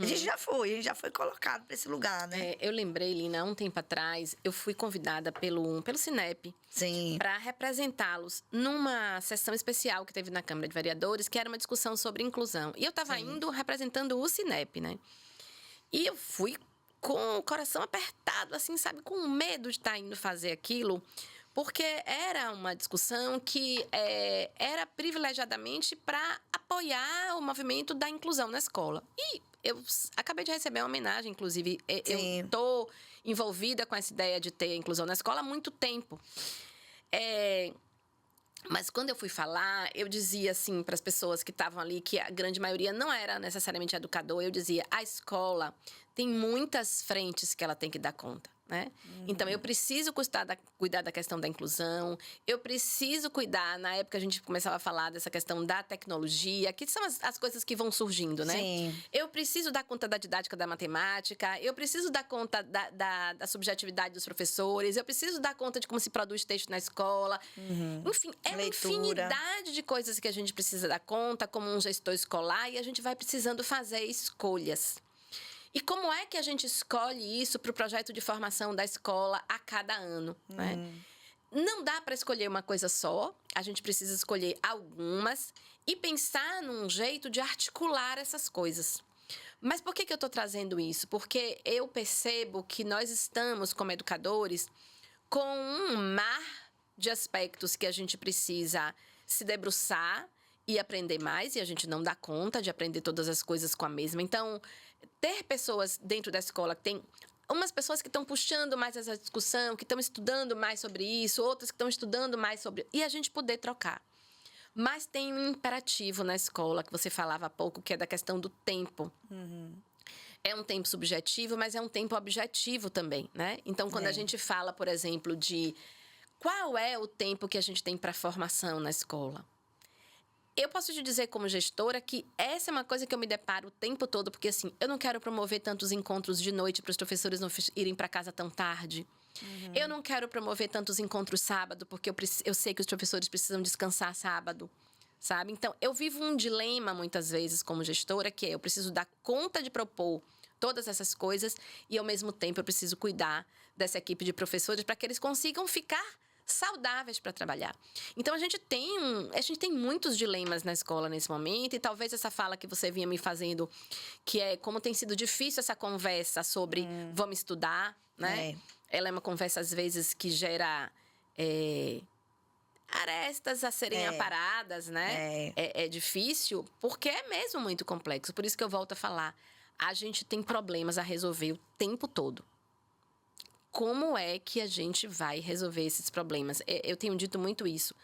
A gente já foi colocado para esse lugar, né? Eu lembrei, Lina, há um tempo atrás, eu fui convidada pelo Cinep para representá-los numa sessão especial que teve na Câmara de Vereadores, que era uma discussão sobre inclusão. E eu estava indo representando o Cinep, né? E eu fui com o coração apertado, assim, sabe? Com medo de estar indo fazer aquilo, porque era uma discussão que era privilegiadamente para apoiar o movimento da inclusão na escola. E eu acabei de receber uma homenagem, inclusive. Eu estou envolvida com essa ideia de ter inclusão na escola há muito tempo. Mas quando eu fui falar, eu dizia assim para as pessoas que estavam ali, que a grande maioria não era necessariamente educador, eu dizia, a escola tem muitas frentes que ela tem que dar conta. Né? Então, eu preciso cuidar da questão da inclusão, eu preciso cuidar, na época a gente começava a falar dessa questão da tecnologia, que são as coisas que vão surgindo, né? Sim. Eu preciso dar conta da didática da matemática, eu preciso dar conta da subjetividade dos professores, eu preciso dar conta de como se produz texto na escola. Enfim, é uma infinidade de coisas que a gente precisa dar conta como um gestor escolar e a gente vai precisando fazer escolhas. E como é que a gente escolhe isso para o projeto de formação da escola a cada ano? Né? Não dá para escolher uma coisa só, a gente precisa escolher algumas e pensar num jeito de articular essas coisas. Mas por que eu estou trazendo isso? Porque eu percebo que nós estamos, como educadores, com um mar de aspectos que a gente precisa se debruçar e aprender mais, e a gente não dá conta de aprender todas as coisas com a mesma. Então, ter pessoas dentro da escola que tem umas pessoas que estão puxando mais essa discussão, que estão estudando mais sobre isso, outras que estão estudando mais sobre... E a gente poder trocar. Mas tem um imperativo na escola, que você falava há pouco, que é da questão do tempo. É um tempo subjetivo, mas é um tempo objetivo também, né? Então, quando a gente fala, por exemplo, de qual é o tempo que a gente tem para formação na escola? Eu posso te dizer como gestora que essa é uma coisa que eu me deparo o tempo todo, porque assim, eu não quero promover tantos encontros de noite para os professores não irem para casa tão tarde. Eu não quero promover tantos encontros sábado, porque eu sei que os professores precisam descansar sábado, sabe? Então, eu vivo um dilema muitas vezes como gestora, que é eu preciso dar conta de propor todas essas coisas e, ao mesmo tempo, eu preciso cuidar dessa equipe de professores para que eles consigam ficar saudáveis para trabalhar. Então, a gente tem muitos dilemas na escola nesse momento, e talvez essa fala que você vinha me fazendo, que é como tem sido difícil essa conversa sobre vamos estudar, né? Ela é uma conversa, às vezes, que gera arestas a serem aparadas, né? É difícil, porque é mesmo muito complexo. Por isso que eu volto a falar. A gente tem problemas a resolver o tempo todo. Como é que a gente vai resolver esses problemas? Eu tenho dito muito isso.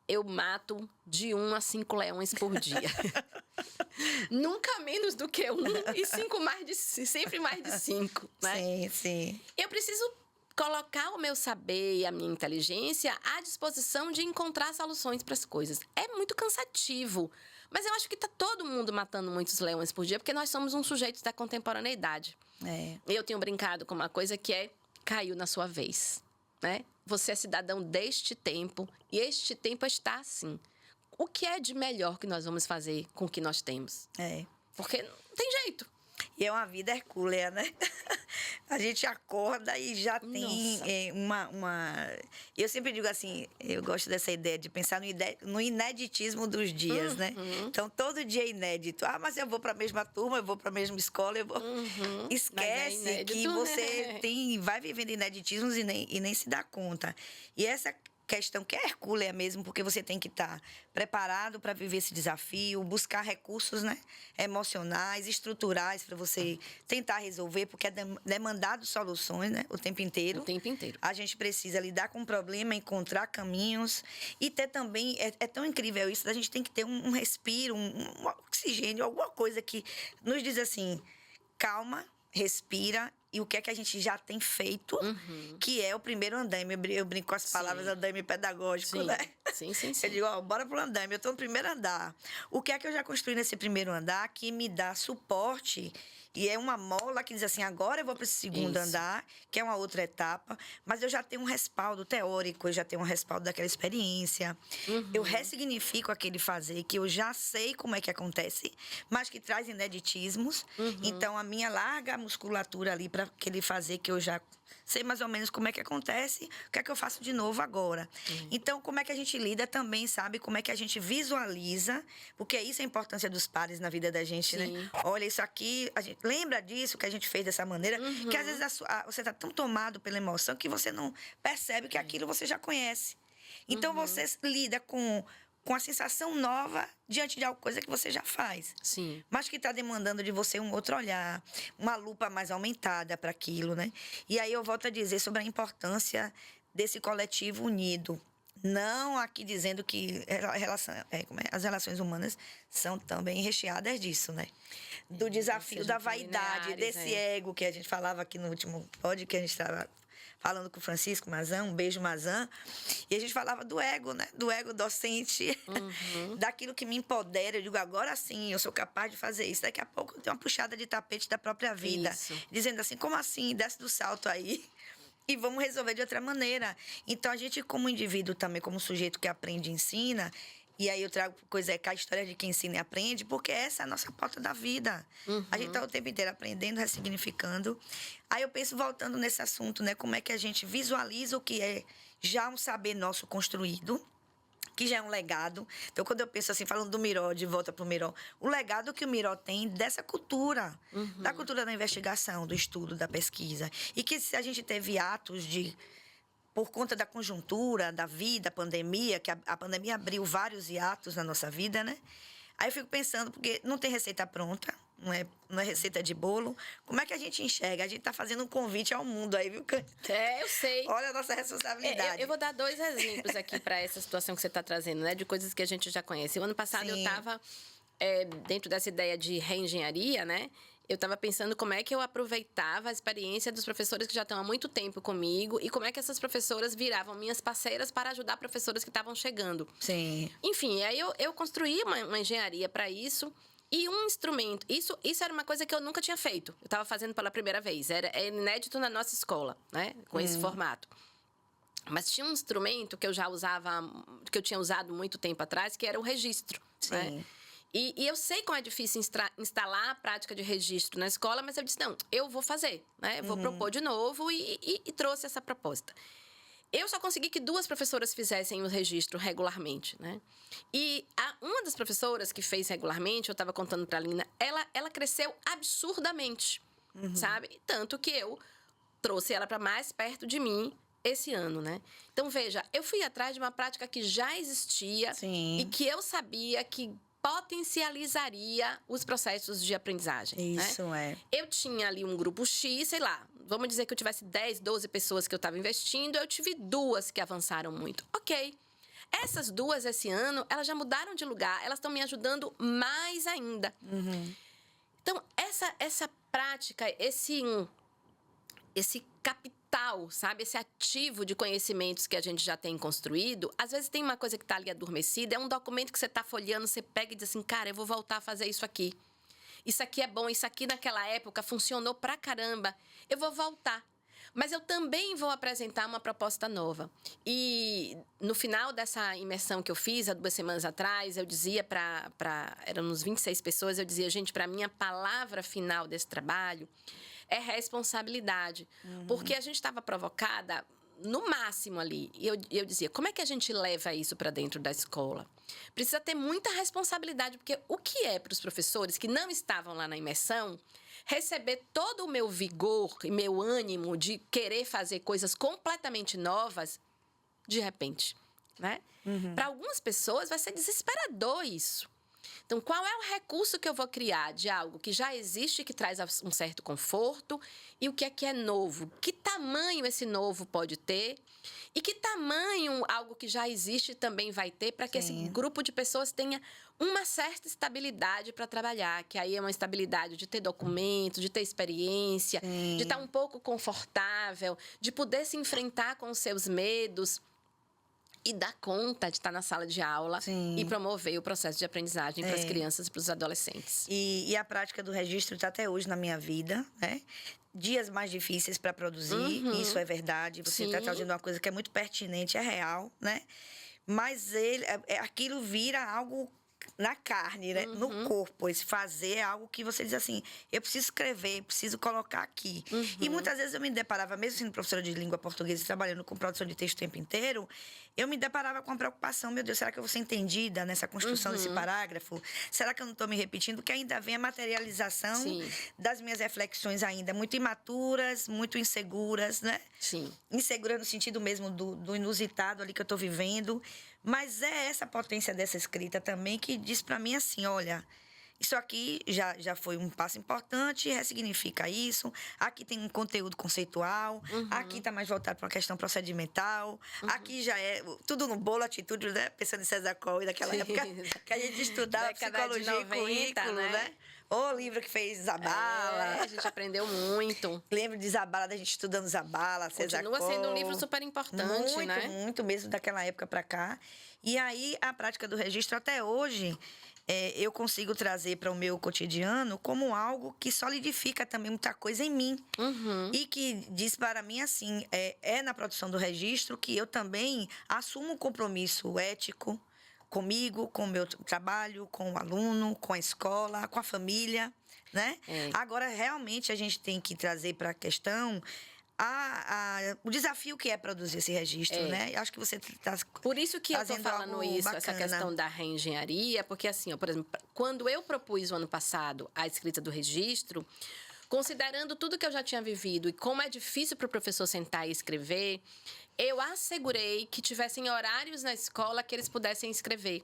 Eu mato de 1 a 5 leões por dia. Nunca menos do que 1 e sempre mais de 5, né? Sim, sim. Eu preciso colocar o meu saber e a minha inteligência à disposição de encontrar soluções para as coisas. É muito cansativo, mas eu acho que está todo mundo matando muitos leões por dia, porque nós somos um sujeito da contemporaneidade. Eu tenho brincado com uma coisa que é caiu na sua vez, né? Você é cidadão deste tempo e este tempo está assim. O que é de melhor que nós vamos fazer com o que nós temos? Porque não tem jeito. E é uma vida hercúlea, né? A gente acorda e já tem uma... Eu sempre digo assim, eu gosto dessa ideia de pensar no ineditismo dos dias, né? Então, todo dia é inédito. Ah, mas eu vou para a mesma turma, eu vou para a mesma escola, eu vou... Esquece inédito, que você vai vivendo ineditismos e nem se dá conta. E essa questão que é hercúlea mesmo, porque você tem que estar preparado para viver esse desafio, buscar recursos, né, emocionais, estruturais para você tentar resolver, porque é demandado soluções, né, o tempo inteiro. O tempo inteiro. A gente precisa lidar com o problema, encontrar caminhos e ter também, é tão incrível isso, a gente tem que ter um respiro, um oxigênio, alguma coisa que nos diz assim, calma, respira. E o que é que a gente já tem feito, que é o primeiro andaime. Eu brinco com as palavras andaime pedagógico, né? Sim. Eu digo, bora pro andaime, eu estou no primeiro andar. O que é que eu já construí nesse primeiro andar que me dá suporte? E é uma mola que diz assim, agora eu vou para esse segundo andar, que é uma outra etapa, mas eu já tenho um respaldo teórico, eu já tenho um respaldo daquela experiência. Eu ressignifico aquele fazer, que eu já sei como é que acontece, mas que traz ineditismos. Então, a minha larga musculatura ali para aquele fazer que eu já sei mais ou menos como é que acontece, o que é que eu faço de novo agora. Então, como é que a gente lida também, sabe? Como é que a gente visualiza, porque isso é a importância dos pares na vida da gente, né? Olha, isso aqui, a gente lembra disso que a gente fez dessa maneira, que às vezes você tá tão tomado pela emoção que você não percebe que aquilo você já conhece. Então, você lida com a sensação nova diante de alguma coisa que você já faz. Sim. Mas que está demandando de você um outro olhar, uma lupa mais aumentada para aquilo, né? E aí eu volto a dizer sobre a importância desse coletivo unido. Não aqui dizendo que as relações humanas são também recheadas disso, né? Do desafio, da vaidade, desse ego que a gente falava aqui no último pod, que a gente estava falando com o Francisco Mazan, um beijo, Mazan. E a gente falava do ego, né? Do ego docente, daquilo que me empodera. Eu digo, agora sim, eu sou capaz de fazer isso. Daqui a pouco eu tenho uma puxada de tapete da própria vida. Isso. Dizendo assim, como assim? Desce do salto aí e vamos resolver de outra maneira. Então, a gente, como indivíduo também, como sujeito que aprende e ensina, e aí eu trago coisa a história de quem ensina e aprende, porque essa é a nossa porta da vida. A gente está o tempo inteiro aprendendo, ressignificando. Aí eu penso, voltando nesse assunto, né? Como é que a gente visualiza o que é já um saber nosso construído, que já é um legado. Então, quando eu penso assim, falando do Miró, de volta para o Miró, o legado que o Miró tem dessa cultura, da cultura da investigação, do estudo, da pesquisa. E que se a gente teve atos por conta da conjuntura, da vida, a pandemia, que a pandemia abriu vários hiatos na nossa vida, né? Aí eu fico pensando, porque não tem receita pronta, não é receita de bolo. Como é que a gente enxerga? A gente está fazendo um convite ao mundo aí, viu, Cândida? Eu sei. Olha a nossa responsabilidade. Eu vou dar 2 exemplos aqui para essa situação que você está trazendo, né? De coisas que a gente já conhece. O ano passado eu estava, dentro dessa ideia de reengenharia, né? Eu estava pensando como é que eu aproveitava a experiência dos professores que já estão há muito tempo comigo e como é que essas professoras viravam minhas parceiras para ajudar professoras que estavam chegando. Sim. Enfim, aí eu construí uma engenharia para isso e um instrumento. Isso era uma coisa que eu nunca tinha feito. Eu estava fazendo pela primeira vez. Era inédito na nossa escola, né? Com esse formato. Mas tinha um instrumento que eu já usava, que eu tinha usado muito tempo atrás, que era o registro. Sim. Né? E eu sei como é difícil instalar a prática de registro na escola, mas eu disse, não, eu vou fazer, né? Vou propor de novo e trouxe essa proposta. Eu só consegui que 2 professoras fizessem o registro regularmente, né? E uma das professoras que fez regularmente, eu estava contando para a Lina, ela cresceu absurdamente, sabe? Tanto que eu trouxe ela para mais perto de mim esse ano, né? Então, veja, eu fui atrás de uma prática que já existia e que eu sabia que potencializaria os processos de aprendizagem. Isso, né? Eu tinha ali um grupo X, sei lá, vamos dizer que eu tivesse 10, 12 pessoas que eu estava investindo, eu tive 2 que avançaram muito. Ok. Essas 2, esse ano, elas já mudaram de lugar, elas estão me ajudando mais ainda. Então, essa prática, esse capital, sabe? Esse ativo de conhecimentos que a gente já tem construído, às vezes tem uma coisa que está ali adormecida, é um documento que você está folheando, você pega e diz assim, cara, eu vou voltar a fazer isso aqui. Isso aqui é bom, isso aqui naquela época funcionou pra caramba. Eu vou voltar. Mas eu também vou apresentar uma proposta nova. E no final dessa imersão que eu fiz, há 2 semanas atrás, eu dizia eram uns 26 pessoas, eu dizia, gente, para mim a palavra final desse trabalho é responsabilidade. Porque a gente estava provocada no máximo ali. E eu dizia, como é que a gente leva isso para dentro da escola? Precisa ter muita responsabilidade, porque o que é para os professores que não estavam lá na imersão receber todo o meu vigor e meu ânimo de querer fazer coisas completamente novas de repente, né? Para algumas pessoas vai ser desesperador isso. Então, qual é o recurso que eu vou criar de algo que já existe, que traz um certo conforto, e o que é novo? Que tamanho esse novo pode ter? E que tamanho algo que já existe também vai ter para que esse grupo de pessoas tenha uma certa estabilidade para trabalhar, que aí é uma estabilidade de ter documento, de ter experiência, de estar um pouco confortável, de poder se enfrentar com os seus medos e dar conta de estar na sala de aula e promover o processo de aprendizagem para as crianças e para os adolescentes. E a prática do registro está até hoje na minha vida, né? Dias mais difíceis para produzir, isso é verdade. Você está trazendo uma coisa que é muito pertinente, é real, né? Mas aquilo vira algo na carne, né? No corpo. Esse fazer é algo que você diz assim, eu preciso escrever, preciso colocar aqui. E muitas vezes eu me deparava, mesmo sendo professora de língua portuguesa e trabalhando com produção de texto o tempo inteiro, eu me deparava com a preocupação, meu Deus, será que eu vou ser entendida nessa construção desse parágrafo? Será que eu não estou me repetindo? Porque ainda vem a materialização das minhas reflexões ainda, muito imaturas, muito inseguras, né? Sim. Insegura no sentido mesmo do inusitado ali que eu estou vivendo. Mas é essa potência dessa escrita também que diz para mim assim, olha, isso aqui já foi um passo importante, ressignifica isso. Aqui tem um conteúdo conceitual, aqui está mais voltado para uma questão procedimental, aqui já é tudo no bolo, atitude, né? Pensando em César Cole, daquela época que a gente estudava psicologia 90, e currículo, né? O livro que fez Zabala. A gente aprendeu muito. Lembro de Zabala, da gente estudando Zabala, César Cole. Continua sendo um livro super importante, muito, né? Muito mesmo, daquela época para cá. E aí, a prática do registro, até hoje, eu consigo trazer para o meu cotidiano como algo que solidifica também muita coisa em mim. E que diz para mim assim, é na produção do registro que eu também assumo um compromisso ético comigo, com o meu trabalho, com o aluno, com a escola, com a família, né? Agora, realmente, a gente tem que trazer para a questão o desafio que é produzir esse registro, né? Acho que você está Por isso que eu estou falando isso, bacana. Essa questão da reengenharia, porque assim, ó, por exemplo, quando eu propus o ano passado a escrita do registro, considerando tudo que eu já tinha vivido e como é difícil para o professor sentar e escrever, eu assegurei que tivessem horários na escola que eles pudessem escrever.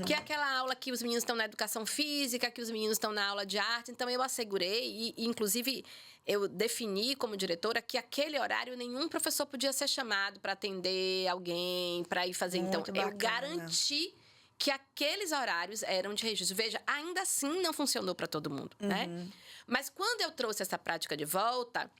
Que é aquela aula que os meninos estão na educação física, que os meninos estão na aula de arte. Então, eu assegurei e inclusive, eu defini como diretora que aquele horário nenhum professor podia ser chamado para atender alguém, para ir fazer. Muito então, bacana. Eu garanti que aqueles horários eram de registro. Veja, ainda assim não funcionou para todo mundo, né? Mas quando eu trouxe essa prática de volta,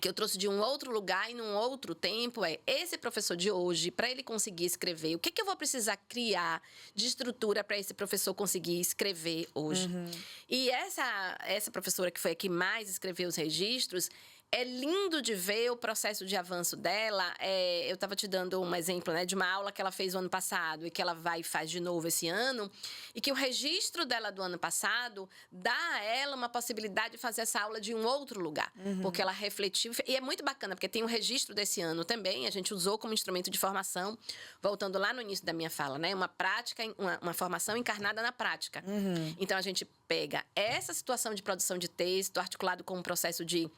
que eu trouxe de um outro lugar e num outro tempo, esse professor de hoje, para ele conseguir escrever, o que eu vou precisar criar de estrutura para esse professor conseguir escrever hoje? E essa professora que foi a que mais escreveu os registros, é lindo de ver o processo de avanço dela. Eu estava te dando um exemplo, né, de uma aula que ela fez o ano passado e que ela vai e faz de novo esse ano, e que o registro dela do ano passado dá a ela uma possibilidade de fazer essa aula de um outro lugar, porque ela refletiu. E é muito bacana, porque tem o registro desse ano também, a gente usou como instrumento de formação, voltando lá no início da minha fala, né, uma prática, uma formação encarnada na prática. Então, a gente pega essa situação de produção de texto, articulado com um processo de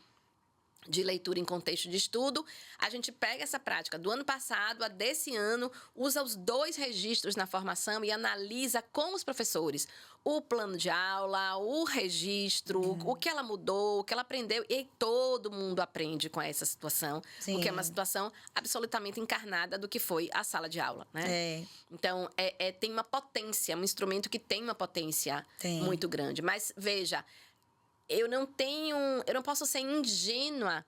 leitura em contexto de estudo, a gente pega essa prática do ano passado a desse ano, usa os dois registros na formação e analisa com os professores o plano de aula, o registro, o que ela mudou, o que ela aprendeu, e todo mundo aprende com essa situação, porque é uma situação absolutamente encarnada do que foi a sala de aula, né? Então, tem uma potência, um instrumento que tem uma potência muito grande. Mas, veja, eu não posso ser ingênua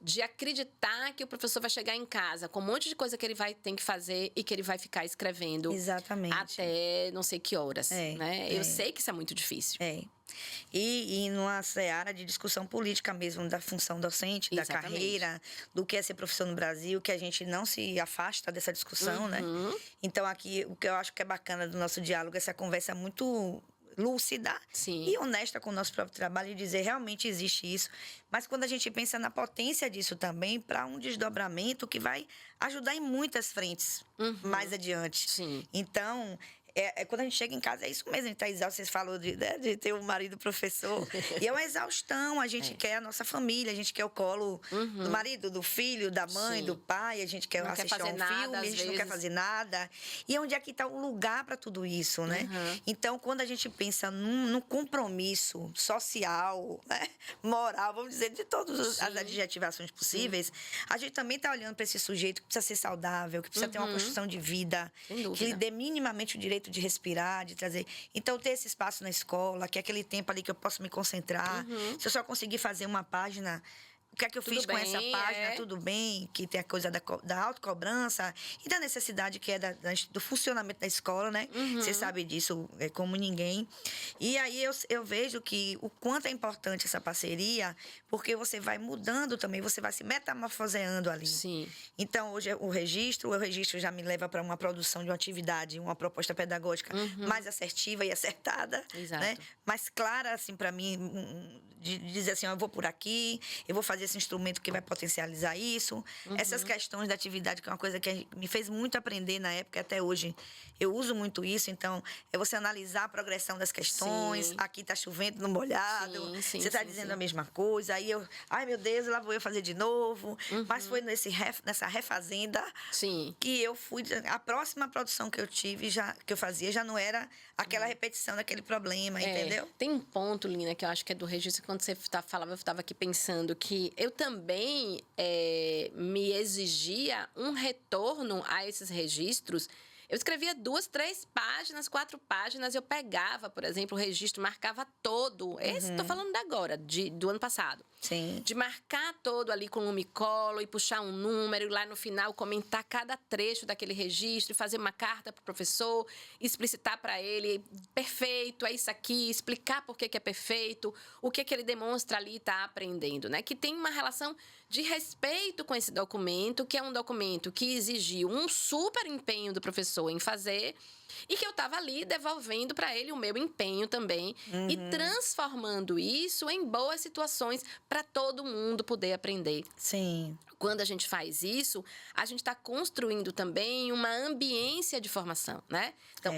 de acreditar que o professor vai chegar em casa com um monte de coisa que ele vai ter que fazer e que ele vai ficar escrevendo até não sei que horas, né? Eu sei que isso é muito difícil. E numa seara de discussão política mesmo, da função docente, da carreira, do que é ser professor no Brasil, que a gente não se afasta dessa discussão, né? Então, aqui, o que eu acho que é bacana do nosso diálogo, essa conversa muito lúcida e honesta com o nosso próprio trabalho e dizer realmente existe isso. Mas quando a gente pensa na potência disso também, para um desdobramento que vai ajudar em muitas frentes mais adiante. Então, quando a gente chega em casa, é isso mesmo, a gente tá exausto. Vocês falaram de ter um marido professor. E é uma exaustão. A gente quer a nossa família, a gente quer o colo do marido, do filho, da mãe, do pai. A gente quer assistir a um filme, a gente não quer fazer nada. E onde é que está o lugar para tudo isso, né? Então, quando a gente pensa num compromisso social, né? Moral, vamos dizer, de todas as adjetivações possíveis, a gente também está olhando para esse sujeito que precisa ser saudável, que precisa ter uma construção de vida, que lhe dê minimamente o direito de respirar, de trazer. Então, ter esse espaço na escola, que é aquele tempo ali que eu posso me concentrar. Se eu só conseguir fazer uma página, o que é que eu Tudo fiz com essa bem, página, tudo bem, que tem a coisa da autocobrança e da necessidade que é do funcionamento da escola, né? Você sabe disso como ninguém. E aí eu vejo que o quanto é importante essa parceria, porque você vai mudando também, você vai se metamorfoseando ali. Sim. Então, hoje o registro já me leva para uma produção de uma atividade, uma proposta pedagógica mais assertiva e acertada, Exato. né? Mais clara, assim, para mim, de dizer assim, eu vou por aqui, eu vou fazer esse instrumento que vai potencializar isso. Essas questões da atividade, que é uma coisa que me fez muito aprender na época, até hoje eu uso muito isso. Então, é você analisar a progressão das questões. Sim. Aqui tá chovendo no molhado, Sim, você tá dizendo a mesma coisa. Aí ai meu Deus, lá vou eu fazer de novo. Mas foi nessa refazenda Sim. que eu fui. A próxima produção que eu tive, que eu fazia, já não era aquela repetição daquele problema, entendeu? Tem um ponto, Lina, que eu acho que é do registro. Quando você falava, eu estava aqui pensando que eu também me exigia um retorno a esses registros. Eu escrevia 2, 3 páginas, 4 páginas, eu pegava, por exemplo, o registro, marcava todo. Estou falando de agora, do ano passado. Sim. De marcar todo ali com lumicolo e puxar um número, e lá no final comentar cada trecho daquele registro, fazer uma carta para o professor, explicitar para ele, perfeito, é isso aqui, explicar por que é perfeito, o que ele demonstra ali e está aprendendo, né? Que tem uma relação de respeito com esse documento, que é um documento que exigiu um super empenho do professor em fazer e que eu estava ali devolvendo para ele o meu empenho também e transformando isso em boas situações para todo mundo poder aprender. Sim. Quando a gente faz isso, a gente está construindo também uma ambiência de formação, né? Então,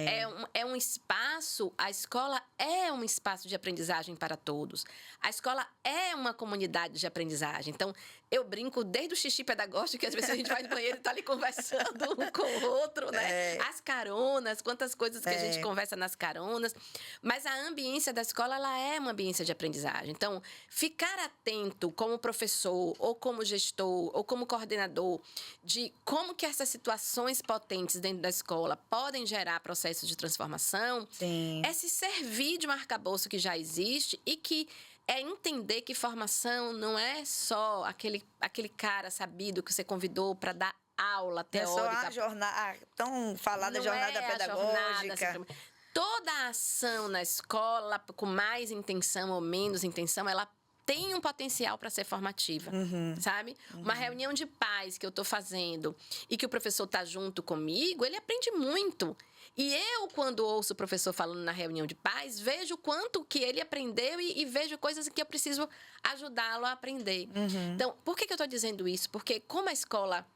é um espaço, a escola é um espaço de aprendizagem para todos. A escola é uma comunidade de aprendizagem. Então, eu brinco desde o xixi pedagógico, que às vezes a gente vai no banheiro e está ali conversando um com o outro, né? As caronas, quantas coisas que a gente conversa nas caronas. Mas a ambiência da escola, ela é uma ambiência de aprendizagem. Então, ficar atento como professor ou como gestor ou como coordenador de como que essas situações potentes dentro da escola podem gerar processos de transformação, Sim. é se servir de um arcabouço que já existe e que é entender que formação não é só aquele cara sabido que você convidou para dar aula teórica. Não é só a jornada, tão falada jornada pedagógica. Toda a ação na escola, com mais intenção ou menos intenção, ela tem um potencial para ser formativa, sabe? Uma reunião de pais que eu estou fazendo e que o professor está junto comigo, ele aprende muito. E eu, quando ouço o professor falando na reunião de pais, vejo o quanto que ele aprendeu e vejo coisas que eu preciso ajudá-lo a aprender. Então, por que eu estou dizendo isso? Porque como a escola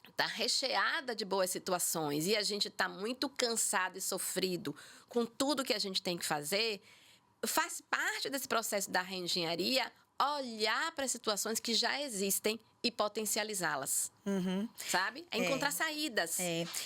está recheada de boas situações e a gente está muito cansado e sofrido com tudo que a gente tem que fazer, faz parte desse processo da reengenharia olhar para as situações que já existem e potencializá-las, sabe? É encontrar saídas.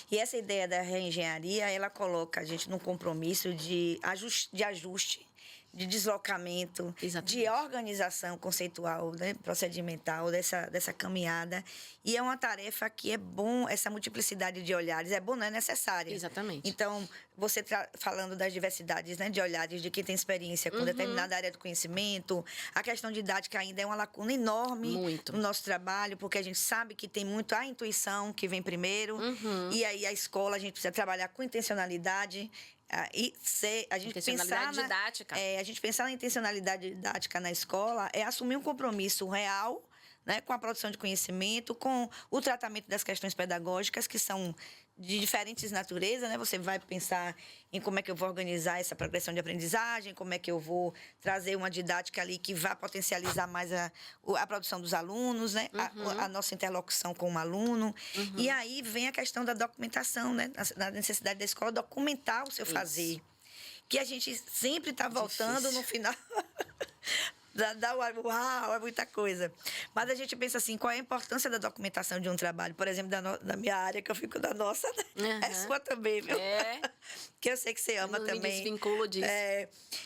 E essa ideia da reengenharia, ela coloca a gente num compromisso de ajuste, de deslocamento, Exatamente. de organização conceitual, né, procedimental dessa caminhada. E é uma tarefa que é bom, essa multiplicidade de olhares, é bom, não é necessária. Exatamente. Então, você falando das diversidades, né, de olhares de quem tem experiência com determinada área do conhecimento, a questão didática ainda é uma lacuna enorme no nosso trabalho, porque a gente sabe que tem muito a intuição que vem primeiro, e aí a escola a gente precisa trabalhar com intencionalidade. A gente didática. A gente pensar na intencionalidade didática na escola é assumir um compromisso real, né, com a produção de conhecimento, com o tratamento das questões pedagógicas, que são de diferentes naturezas, né? Você vai pensar em como é que eu vou organizar essa progressão de aprendizagem, como é que eu vou trazer uma didática ali que vá potencializar mais a produção dos alunos, né? A nossa interlocução com o aluno. E aí vem a questão da documentação, né? Da necessidade da escola documentar o seu fazer. Que a gente sempre está voltando no final... Uau, é muita coisa. Mas a gente pensa assim, qual é a importância da documentação de um trabalho? Por exemplo, da minha área, que eu fico da nossa, é sua também, viu? Que eu sei que você ama também. Me desvinculo disso.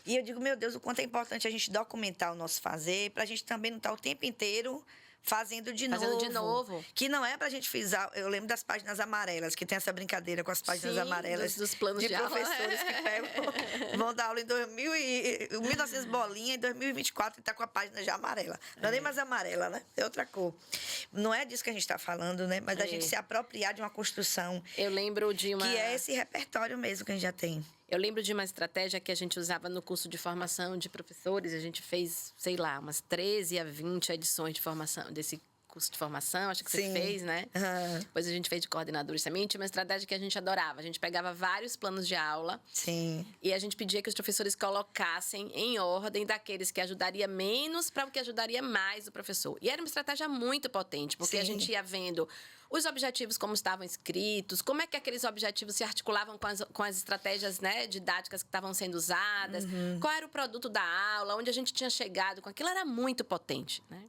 E eu digo, meu Deus, o quanto é importante a gente documentar o nosso fazer, para a gente também não estar o tempo inteiro fazendo de novo. Que não é pra gente frisar. Eu lembro das páginas amarelas, que tem essa brincadeira com as páginas amarelas. Dos planos de professores que pegam, vão dar aula em 1900 bolinha, em 2024 e tá com a página já amarela. Não é nem mais amarela, né? É outra cor. Não é disso que a gente tá falando, né? Mas a gente se apropriar de uma construção. Eu lembro de uma... Que é esse repertório mesmo que a gente já tem. Eu lembro de uma estratégia que a gente usava no curso de formação de professores. A gente fez, sei lá, umas 13 a 20 edições de formação, desse curso de formação. Acho que você fez, né? Uhum. Depois a gente fez de coordenadores também. Tinha uma estratégia que a gente adorava. A gente pegava vários planos de aula. Sim. E a gente pedia que os professores colocassem em ordem daqueles que ajudaria menos para o que ajudaria mais o professor. E era uma estratégia muito potente, porque a gente ia vendo os objetivos como estavam escritos, como é que aqueles objetivos se articulavam com as estratégias, né, didáticas que estavam sendo usadas, qual era o produto da aula, onde a gente tinha chegado com aquilo, era muito potente, né?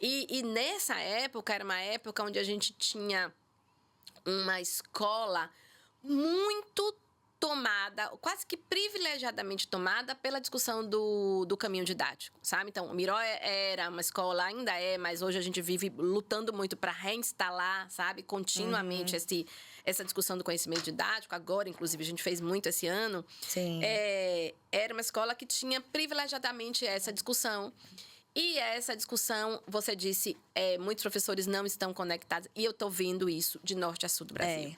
E nessa época, era uma época onde a gente tinha uma escola muito tomada, quase que privilegiadamente tomada pela discussão do caminho didático, sabe? Então, o Miró era uma escola, ainda é, mas hoje a gente vive lutando muito para reinstalar, sabe? Continuamente essa discussão do conhecimento didático. Agora, inclusive, a gente fez muito esse ano. Sim. Era uma escola que tinha privilegiadamente essa discussão. E essa discussão, você disse, muitos professores não estão conectados. E eu tô vendo isso de norte a sul do Brasil.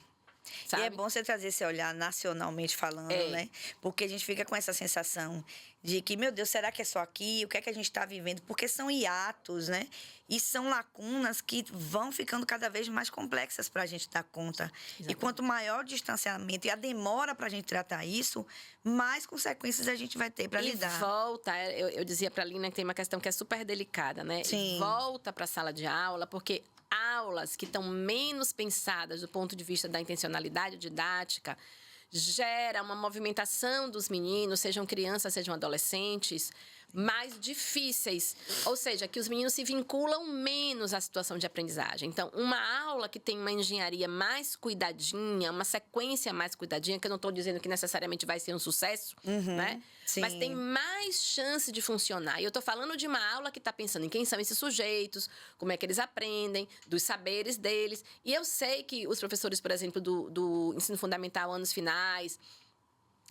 Sabe? E é bom você trazer esse olhar nacionalmente falando, né? Porque a gente fica com essa sensação de que, meu Deus, será que é só aqui? O que é que a gente está vivendo? Porque são hiatos, né? E são lacunas que vão ficando cada vez mais complexas para a gente dar conta. Exatamente. E quanto maior o distanciamento e a demora para a gente tratar isso, mais consequências a gente vai ter para lidar. E volta, eu dizia para a Lina que tem uma questão que é super delicada, né? Sim. E volta para a sala de aula, porque aulas que estão menos pensadas do ponto de vista da intencionalidade didática gera uma movimentação dos meninos, sejam crianças, sejam adolescentes, mais difíceis. Ou seja, que os meninos se vinculam menos à situação de aprendizagem. Então, uma aula que tem uma engenharia mais cuidadinha, uma sequência mais cuidadinha, que eu não estou dizendo que necessariamente vai ser um sucesso, né? Sim. Mas tem mais chance de funcionar. E eu estou falando de uma aula que está pensando em quem são esses sujeitos, como é que eles aprendem, dos saberes deles. E eu sei que os professores, por exemplo, do ensino fundamental, anos finais,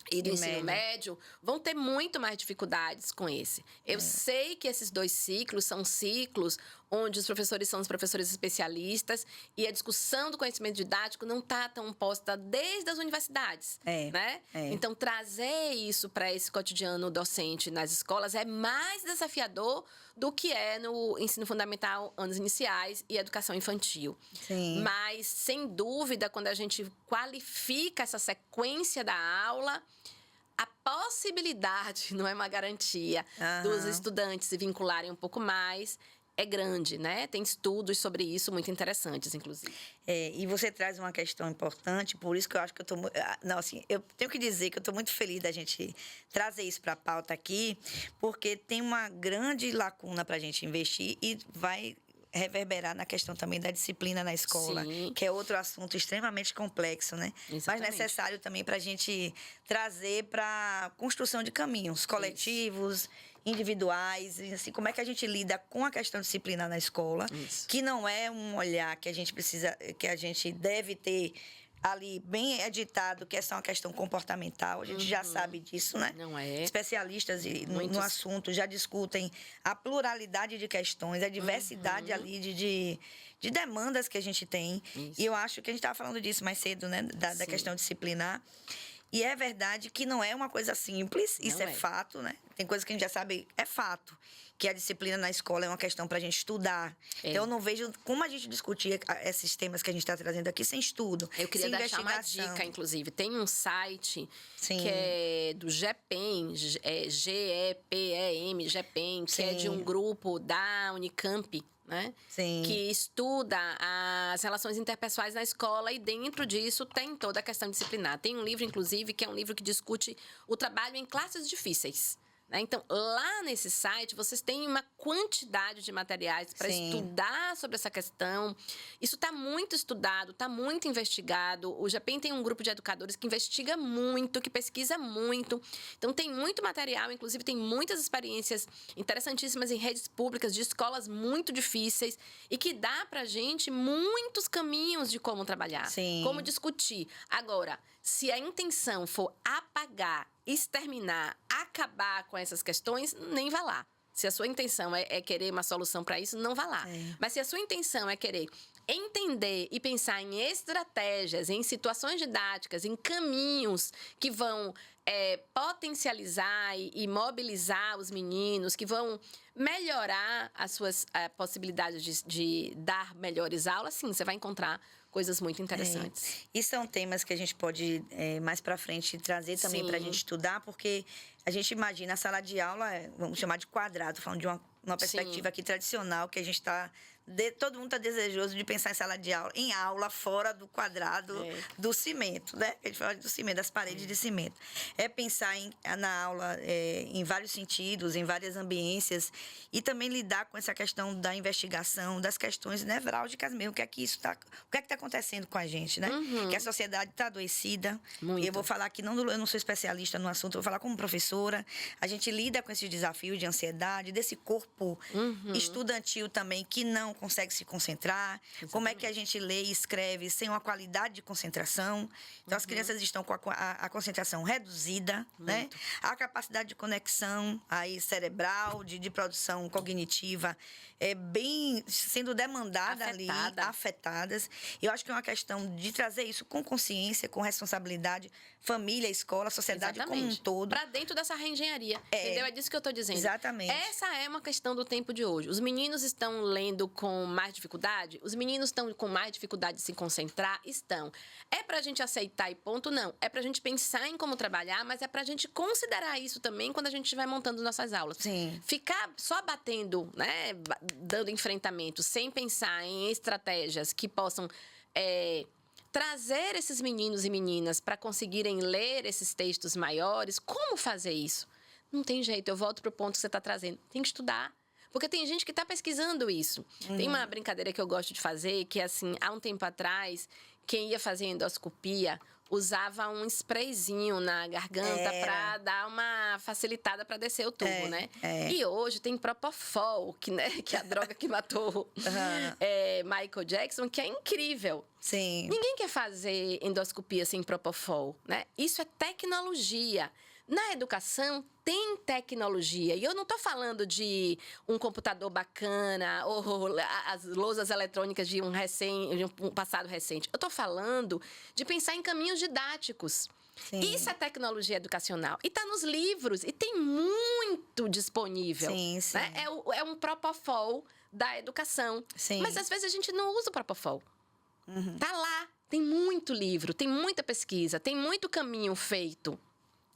e do ensino médio, vão ter muito mais dificuldades com esse. Eu sei que esses dois ciclos são ciclos onde os professores são os professores especialistas e a discussão do conhecimento didático não está tão posta desde as universidades, né? Então, trazer isso para esse cotidiano docente nas escolas é mais desafiador do que é no ensino fundamental, anos iniciais e educação infantil. Sim. Mas, sem dúvida, quando a gente qualifica essa sequência da aula, a possibilidade, não é uma garantia, dos estudantes se vincularem um pouco mais é grande, né? Tem estudos sobre isso muito interessantes, inclusive. E você traz uma questão importante, por isso que eu acho que eu estou... Não, assim, eu tenho que dizer que eu estou muito feliz da gente trazer isso para a pauta aqui, porque tem uma grande lacuna para a gente investir e vai reverberar na questão também da disciplina na escola, que é outro assunto extremamente complexo, né? Exatamente. Mas necessário também para a gente trazer para a construção de caminhos coletivos, individuais, e assim, como é que a gente lida com a questão disciplinar na escola, que não é um olhar que a gente precisa, que a gente deve ter ali bem editado, que é só uma questão comportamental. A gente já sabe disso, né? Não é. Especialistas no assunto já discutem a pluralidade de questões, a diversidade ali de demandas que a gente tem. Isso. E eu acho que a gente estava falando disso mais cedo, né? Da questão disciplinar. E é verdade que não é uma coisa simples, isso é fato, né? Tem coisas que a gente já sabe, é fato. Que a disciplina na escola é uma questão para a gente estudar. Então, eu não vejo como a gente discutir esses temas que a gente está trazendo aqui sem estudo. Eu queria deixar uma dica, inclusive. Tem um site que é do GEPEM, GEPEM, GEPEM, que é de um grupo da Unicamp, né? Sim. Que estuda as relações interpessoais na escola e dentro disso tem toda a questão disciplinar. Tem um livro, inclusive, que é um livro que discute o trabalho em classes difíceis. né? Então, lá nesse site, vocês têm uma quantidade de materiais para estudar sobre essa questão. Isso está muito estudado, está muito investigado. O GEPEN tem um grupo de educadores que investiga muito, que pesquisa muito. Então, tem muito material, inclusive tem muitas experiências interessantíssimas em redes públicas, de escolas muito difíceis, e que dá para a gente muitos caminhos de como trabalhar, como discutir. Agora, se a intenção for apagar, exterminar, acabar com essas questões, nem vá lá. Se a sua intenção é querer uma solução para isso, não vá lá. Mas se a sua intenção é querer entender e pensar em estratégias, em situações didáticas, em caminhos que vão potencializar e mobilizar os meninos, que vão melhorar as suas possibilidades de dar melhores aulas, sim, você vai encontrar coisas muito interessantes. E são temas que a gente pode, mais para frente, trazer também para a gente estudar, porque a gente imagina a sala de aula, vamos chamar de quadrado, falando de uma perspectiva aqui tradicional, que a gente está... todo mundo está desejoso de pensar em sala de aula, em aula fora do quadrado do cimento, né? A gente fala do cimento, das paredes de cimento. É pensar na aula em vários sentidos, em várias ambiências, e também lidar com essa questão da investigação, das questões nevrálgicas mesmo, o que é que está acontecendo com a gente, né? Que a sociedade está adoecida. Muito. E eu vou falar aqui, eu não sou especialista no assunto, eu vou falar como professora. A gente lida com esses desafios de ansiedade, desse corpo estudantil também, que não consegue se concentrar. Exatamente. Como é que a gente lê e escreve sem uma qualidade de concentração. Então, as crianças estão com a concentração reduzida, né? A capacidade de conexão aí cerebral, de produção cognitiva, bem sendo demandada afetadas. Eu acho que é uma questão de trazer isso com consciência, com responsabilidade, família, escola, sociedade como um todo. Para dentro dessa reengenharia, entendeu? É disso que eu estou dizendo. Exatamente. Essa é uma questão do tempo de hoje. Os meninos estão lendo com mais dificuldade? Os meninos estão com mais dificuldade de se concentrar? Estão. É para a gente aceitar e ponto? Não. É para a gente pensar em como trabalhar, mas é para a gente considerar isso também quando a gente estiver montando nossas aulas. Sim. Ficar só batendo, né, dando enfrentamento, sem pensar em estratégias que possam trazer esses meninos e meninas para conseguirem ler esses textos maiores. Como fazer isso? Não tem jeito, eu volto para o ponto que você está trazendo. Tem que estudar. Porque tem gente que está pesquisando isso. Tem uma brincadeira que eu gosto de fazer, que assim, há um tempo atrás, quem ia fazer endoscopia usava um sprayzinho na garganta para dar uma facilitada para descer o tubo, né? E hoje tem Propofol, que é a droga que matou Michael Jackson, que é incrível. Sim. Ninguém quer fazer endoscopia sem Propofol, né? Isso é tecnologia. Na educação, tem tecnologia. E eu não estou falando de um computador bacana ou as lousas eletrônicas de um passado recente. Eu estou falando de pensar em caminhos didáticos. Sim. Isso é tecnologia educacional. E está nos livros. E tem muito disponível. Sim, sim. Né? É um Propofol da educação. Sim. Mas, às vezes, a gente não usa o Propofol. Está lá. Tem muito livro, tem muita pesquisa, tem muito caminho feito.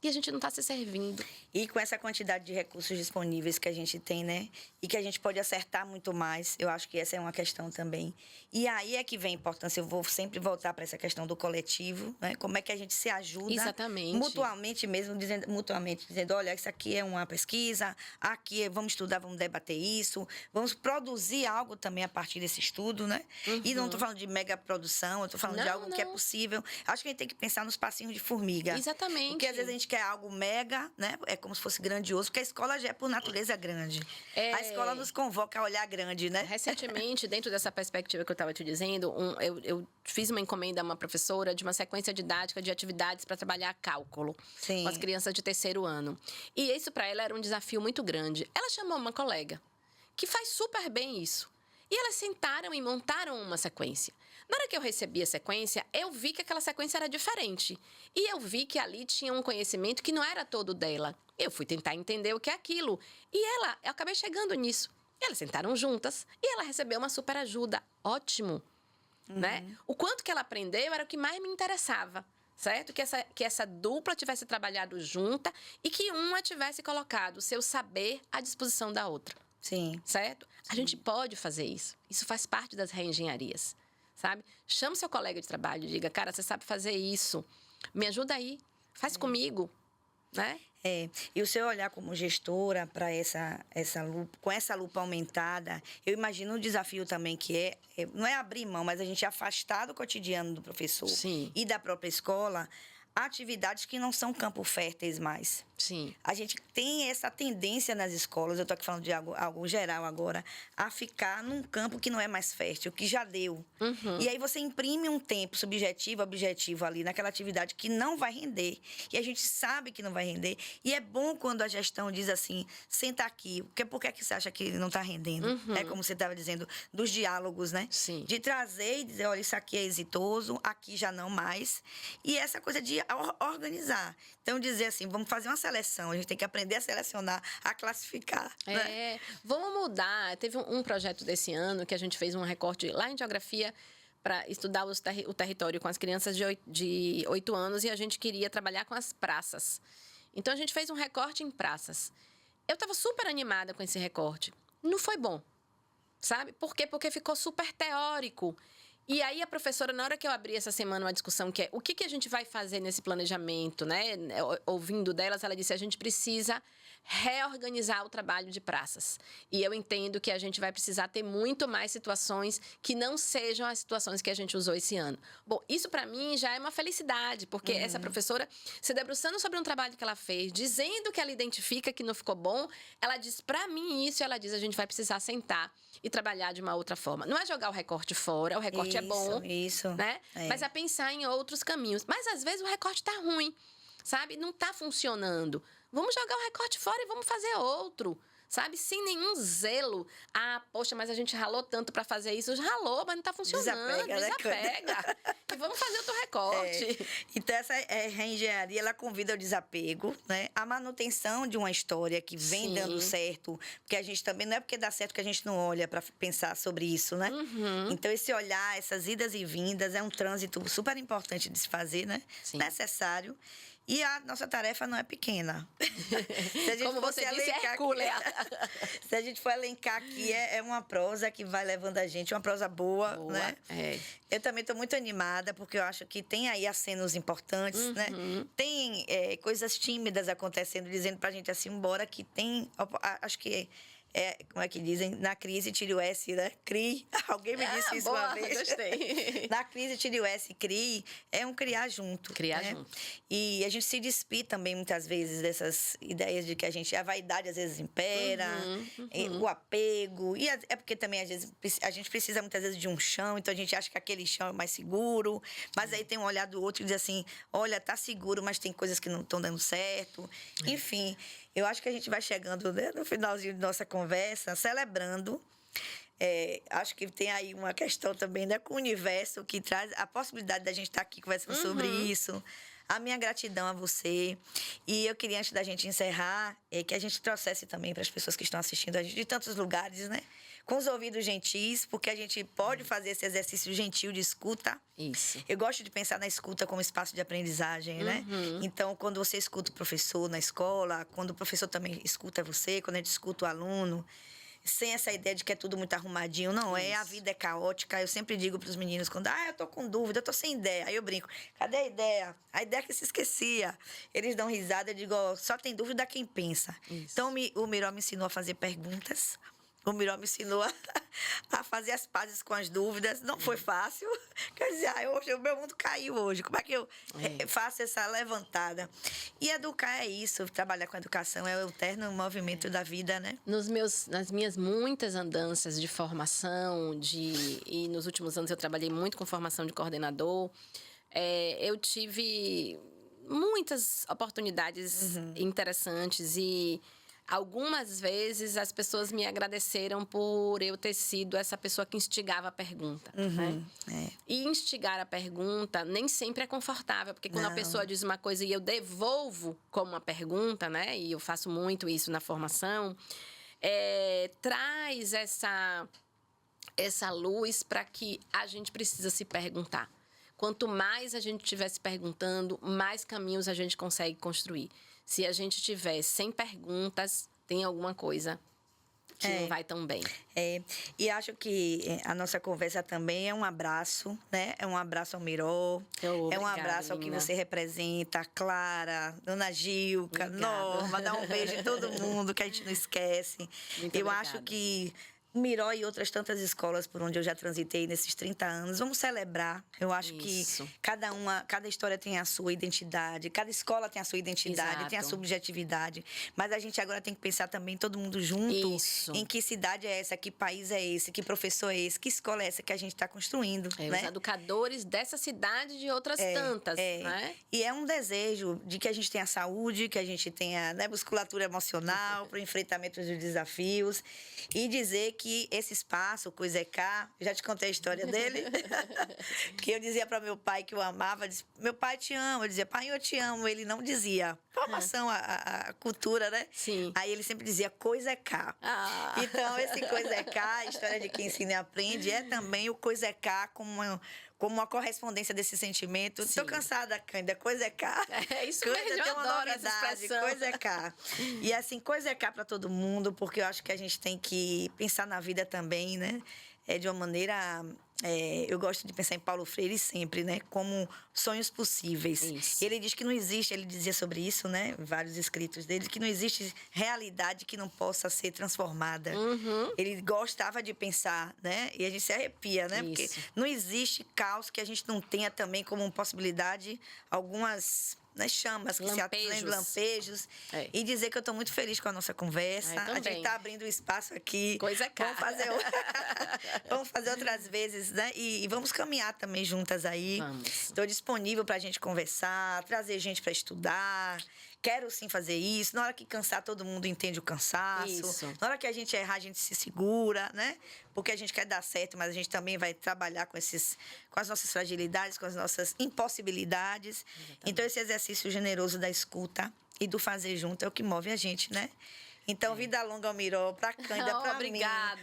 E a gente não está se servindo. E com essa quantidade de recursos disponíveis que a gente tem, né? E que a gente pode acertar muito mais. Eu acho que essa é uma questão também. E aí é que vem a importância. Eu vou sempre voltar para essa questão do coletivo, né? Como é que a gente se ajuda. Exatamente. Mutuamente mesmo, dizendo, olha, isso aqui é uma pesquisa, aqui vamos estudar, vamos debater isso, vamos produzir algo também a partir desse estudo, né? E não estou falando de mega produção, eu estou falando de algo que é possível. Acho que a gente tem que pensar nos passinhos de formiga. Exatamente. Porque às vezes a gente quer algo mega, né? É como se fosse grandioso, porque a escola já é por natureza grande. A escola nos convoca a olhar grande, né? Recentemente, dentro dessa perspectiva que eu estava te dizendo, eu fiz uma encomenda a uma professora de uma sequência didática de atividades para trabalhar cálculo com as crianças de 3º ano. E isso para ela era um desafio muito grande. Ela chamou uma colega que faz super bem isso. E elas sentaram e montaram uma sequência. Na hora que eu recebi a sequência, eu vi que aquela sequência era diferente. E eu vi que ali tinha um conhecimento que não era todo dela. Eu fui tentar entender o que é aquilo. E eu acabei chegando nisso. E elas sentaram juntas e ela recebeu uma super ajuda. Ótimo. Né? O quanto que ela aprendeu era o que mais me interessava. Certo? Que essa dupla tivesse trabalhado junta e que uma tivesse colocado o seu saber à disposição da outra. Sim. Certo? A gente pode fazer isso. Isso faz parte das reengenharias. Sabe? Chama seu colega de trabalho e diga, cara, você sabe fazer isso. Me ajuda aí. Faz comigo. né? E o seu olhar como gestora para com essa lupa aumentada, eu imagino um desafio também que não é abrir mão, mas a gente afastar do cotidiano do professor Sim. e da própria escola atividades que não são campo férteis mais. Sim. A gente tem essa tendência nas escolas, eu estou aqui falando de algo geral agora, a ficar num campo que não é mais fértil, que já deu. E aí você imprime um tempo subjetivo, objetivo ali naquela atividade que não vai render. E a gente sabe que não vai render. E é bom quando a gestão diz assim, senta aqui, por que você acha que não está rendendo? É como você estava dizendo, dos diálogos, né? Sim. De trazer e dizer, olha, isso aqui é exitoso, aqui já não mais. E essa coisa de organizar. Então, dizer assim, vamos fazer uma seleção, a gente tem que aprender a selecionar, a classificar. Né? Vamos mudar. Teve um projeto desse ano que a gente fez um recorte lá em geografia para estudar o território com as crianças de 8 anos e a gente queria trabalhar com as praças. Então, a gente fez um recorte em praças. Eu estava super animada com esse recorte. Não foi bom, sabe? Por quê? Porque ficou super teórico. E aí, a professora, na hora que eu abri essa semana uma discussão que é o que a gente vai fazer nesse planejamento, né? Ouvindo delas, ela disse, a gente precisa reorganizar o trabalho de praças. E eu entendo que a gente vai precisar ter muito mais situações que não sejam as situações que a gente usou esse ano. Bom, isso para mim já é uma felicidade, porque essa professora, se debruçando sobre um trabalho que ela fez, dizendo que ela identifica que não ficou bom, ela diz para mim isso, ela diz, a gente vai precisar sentar e trabalhar de uma outra forma. Não é jogar o recorte fora, o recorte é bom, né? Mas é pensar em outros caminhos. Mas às vezes o recorte tá ruim, sabe? Não tá funcionando. Vamos jogar o recorte fora e vamos fazer outro, sabe? Sem nenhum zelo. Ah, poxa, mas a gente ralou tanto para fazer isso. Ralou, mas não tá funcionando. Desapega. E vamos fazer outro recorte. Então, essa reengenharia, ela convida ao desapego, né? A manutenção de uma história que vem dando certo. Porque a gente também, não é porque dá certo que a gente não olha para pensar sobre isso, né? Então, esse olhar, essas idas e vindas, é um trânsito super importante de se fazer, né? Sim. Necessário. E a nossa tarefa não é pequena. Como você disse, é hercúlea. Se a gente for elencar aqui, é uma prosa que vai levando a gente, uma prosa boa, né? Eu também estou muito animada, porque eu acho que tem aí acenos importantes, né? Tem coisas tímidas acontecendo, dizendo pra gente assim, embora que tem... Acho que... como é que dizem? Na crise, tire o S, né? CRI. Alguém me disse isso uma vez. Gostei. Na crise, tire o S, CRI. É um criar junto. Criar junto. E a gente se despir também, muitas vezes, dessas ideias de que a vaidade, às vezes, impera. O apego. E é porque também, às vezes, a gente precisa, muitas vezes, de um chão. Então, a gente acha que aquele chão é mais seguro. Mas aí tem um olhar do outro e diz assim, olha, tá seguro, mas tem coisas que não estão dando certo. Enfim... Eu acho que a gente vai chegando, né, no finalzinho de nossa conversa, celebrando. Acho que tem aí uma questão também, né, com o universo, que traz a possibilidade da gente estar aqui conversando sobre isso. A minha gratidão a você. E eu queria, antes da gente encerrar, que a gente trouxesse também para as pessoas que estão assistindo a gente de tantos lugares, né? Com os ouvidos gentis, porque a gente pode fazer esse exercício gentil de escuta. Isso. Eu gosto de pensar na escuta como espaço de aprendizagem, né? Então, quando você escuta o professor na escola, quando o professor também escuta você, quando a gente escuta o aluno, sem essa ideia de que é tudo muito arrumadinho. Não é, a vida é caótica. Eu sempre digo para os meninos, quando eu tô com dúvida, eu tô sem ideia. Aí eu brinco, cadê a ideia? A ideia que se esquecia. Eles dão risada, eu digo, só tem dúvida quem pensa. Isso. Então, o Miró me ensinou a fazer perguntas. O Miró me ensinou a fazer as pazes com as dúvidas. Não foi fácil. Quer dizer, hoje o meu mundo caiu hoje. Como é que eu faço essa levantada? E educar é isso. Trabalhar com educação é o eterno movimento da vida, né? Nas minhas muitas andanças de formação, e nos últimos anos eu trabalhei muito com formação de coordenador, eu tive muitas oportunidades interessantes e... Algumas vezes as pessoas me agradeceram por eu ter sido essa pessoa que instigava a pergunta. Né? E instigar a pergunta nem sempre é confortável, porque quando a pessoa diz uma coisa e eu devolvo como uma pergunta, né? E eu faço muito isso na formação, traz essa luz para que a gente precisa se perguntar. Quanto mais a gente estiver se perguntando, mais caminhos a gente consegue construir. Se a gente tiver sem perguntas, tem alguma coisa que não vai tão bem. E acho que a nossa conversa também é um abraço, né? É um abraço ao Miró, é um abraço ao que você representa, Clara, Dona Gilca, Norma, dá um beijo em todo mundo que a gente não esquece. Eu acho que o Miró e outras tantas escolas por onde eu já transitei nesses 30 anos, vamos celebrar. Eu acho que cada história tem a sua identidade, cada escola tem a sua identidade, tem a subjetividade. Mas a gente agora tem que pensar também todo mundo junto em que cidade é essa, que país é esse, que professor é esse, que escola é essa que a gente está construindo. Né? Os educadores dessa cidade e de outras tantas. Né? E é um desejo de que a gente tenha saúde, que a gente tenha, né, musculatura emocional para o enfrentamento dos desafios e dizer que esse espaço, o Coisecá, já te contei a história dele, que eu dizia para meu pai que eu amava, disse, meu pai te ama, eu dizia, pai, eu te amo, ele não dizia, formação, a cultura, né? Sim. Aí ele sempre dizia, Coisecá. Então, esse Coisecá, a história de quem ensina e aprende, é também o Coisecá como uma correspondência desse sentimento. Estou cansada, Cândida, Coisecá. É isso mesmo, eu adoro essa expressão. Coisecá. E assim, Coisecá para todo mundo, porque eu acho que a gente tem que pensar na vida também, né? De uma maneira... eu gosto de pensar em Paulo Freire sempre, né? Como sonhos possíveis. Isso. Ele diz que não existe, ele dizia sobre isso, né? Vários escritos dele, que não existe realidade que não possa ser transformada. Ele gostava de pensar, né? E a gente se arrepia, né? Porque não existe caos que a gente não tenha também como possibilidade algumas... chamas, que lampejos. E dizer que eu estou muito feliz com a nossa conversa. A gente está abrindo espaço aqui. Coisecá. Vamos fazer outras vezes, né? E vamos caminhar também juntas aí. Estou disponível para a gente conversar, trazer gente para estudar. Quero sim fazer isso. Na hora que cansar, todo mundo entende o cansaço. Na hora que a gente errar, a gente se segura, né? Porque a gente quer dar certo, mas a gente também vai trabalhar com as nossas fragilidades, com as nossas impossibilidades. Exatamente. Então, esse exercício generoso da escuta e do fazer junto é o que move a gente, né? Então, vida longa ao Miró, pra Cândida, pra mim.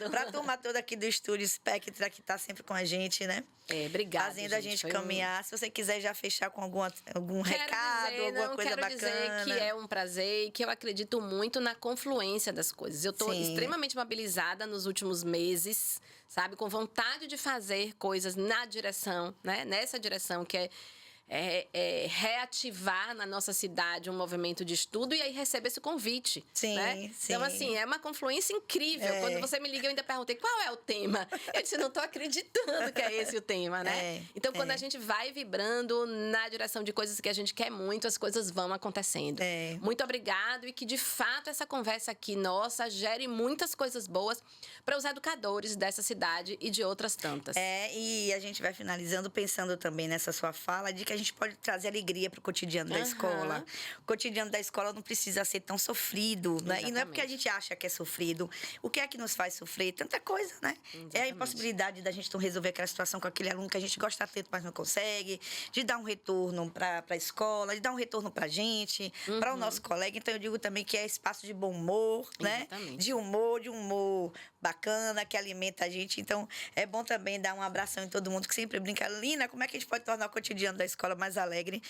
Pra turma toda aqui do Estúdio Spectra, que tá sempre com a gente, né? Obrigada, fazendo a gente caminhar. Se você quiser já fechar com algum recado, alguma coisa bacana. Quero dizer que é um prazer e que eu acredito muito na confluência das coisas. Eu tô extremamente mobilizada nos últimos meses, sabe? Com vontade de fazer coisas na direção, né? Nessa direção que é reativar na nossa cidade um movimento de estudo e aí recebe esse convite. Né? Então, assim, é uma confluência incrível. Quando você me liga, eu ainda perguntei qual é o tema. Eu disse, não estou acreditando que é esse o tema, né? Então, quando a gente vai vibrando na direção de coisas que a gente quer muito, as coisas vão acontecendo. Muito obrigado e que, de fato, essa conversa aqui nossa gere muitas coisas boas para os educadores dessa cidade e de outras tantas. E a gente vai finalizando pensando também nessa sua fala de que a gente pode trazer alegria para o cotidiano da escola. O cotidiano da escola não precisa ser tão sofrido, né? E não é porque a gente acha que é sofrido. O que é que nos faz sofrer? Tanta coisa, né? Exatamente. É a impossibilidade da gente não resolver aquela situação com aquele aluno que a gente gosta tanto, mas não consegue, de dar um retorno para a escola, de dar um retorno para a gente, para o nosso colega. Então, eu digo também que é espaço de bom humor, né? De um humor bacana, que alimenta a gente. Então, é bom também dar um abração em todo mundo que sempre brinca. Lina, como é que a gente pode tornar o cotidiano da escola mais alegre?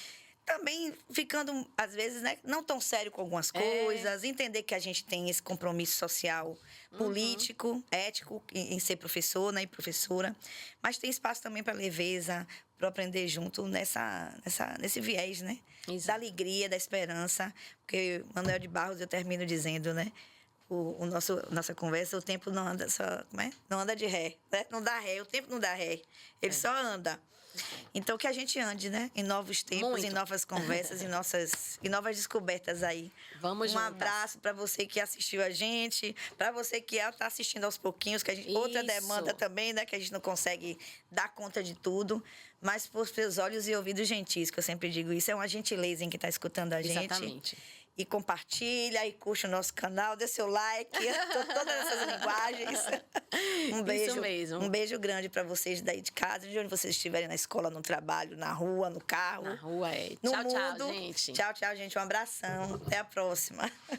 Também ficando, às vezes, né, não tão sério com algumas coisas, entender que a gente tem esse compromisso social, político, ético, em ser professor, né, e professora, mas tem espaço também para leveza, para aprender junto nesse viés, né? Exato. Da alegria, da esperança, porque Manuel de Barros, eu termino dizendo, né, nossa conversa, o tempo não anda só, não anda de ré, né? Não dá ré, o tempo não dá ré, ele só anda. Então, que a gente ande, né? Em novos tempos, em novas conversas, em novas descobertas aí. Vamos juntas. Abraço para você que assistiu a gente, para você que está assistindo aos pouquinhos, que a gente outra demanda também, né? Que a gente não consegue dar conta de tudo, mas por seus olhos e ouvidos gentis, que eu sempre digo isso, é uma gentileza em quem está escutando a gente. Exatamente. E compartilha, e curte o nosso canal, dê seu like, todas essas linguagens. Um beijo. Isso mesmo. Um beijo grande para vocês daí de casa, de onde vocês estiverem, na escola, no trabalho, na rua, no carro. Na rua, no Tchau, mundo. tchau, gente. Tchau, tchau, gente. Um abração. Até a próxima.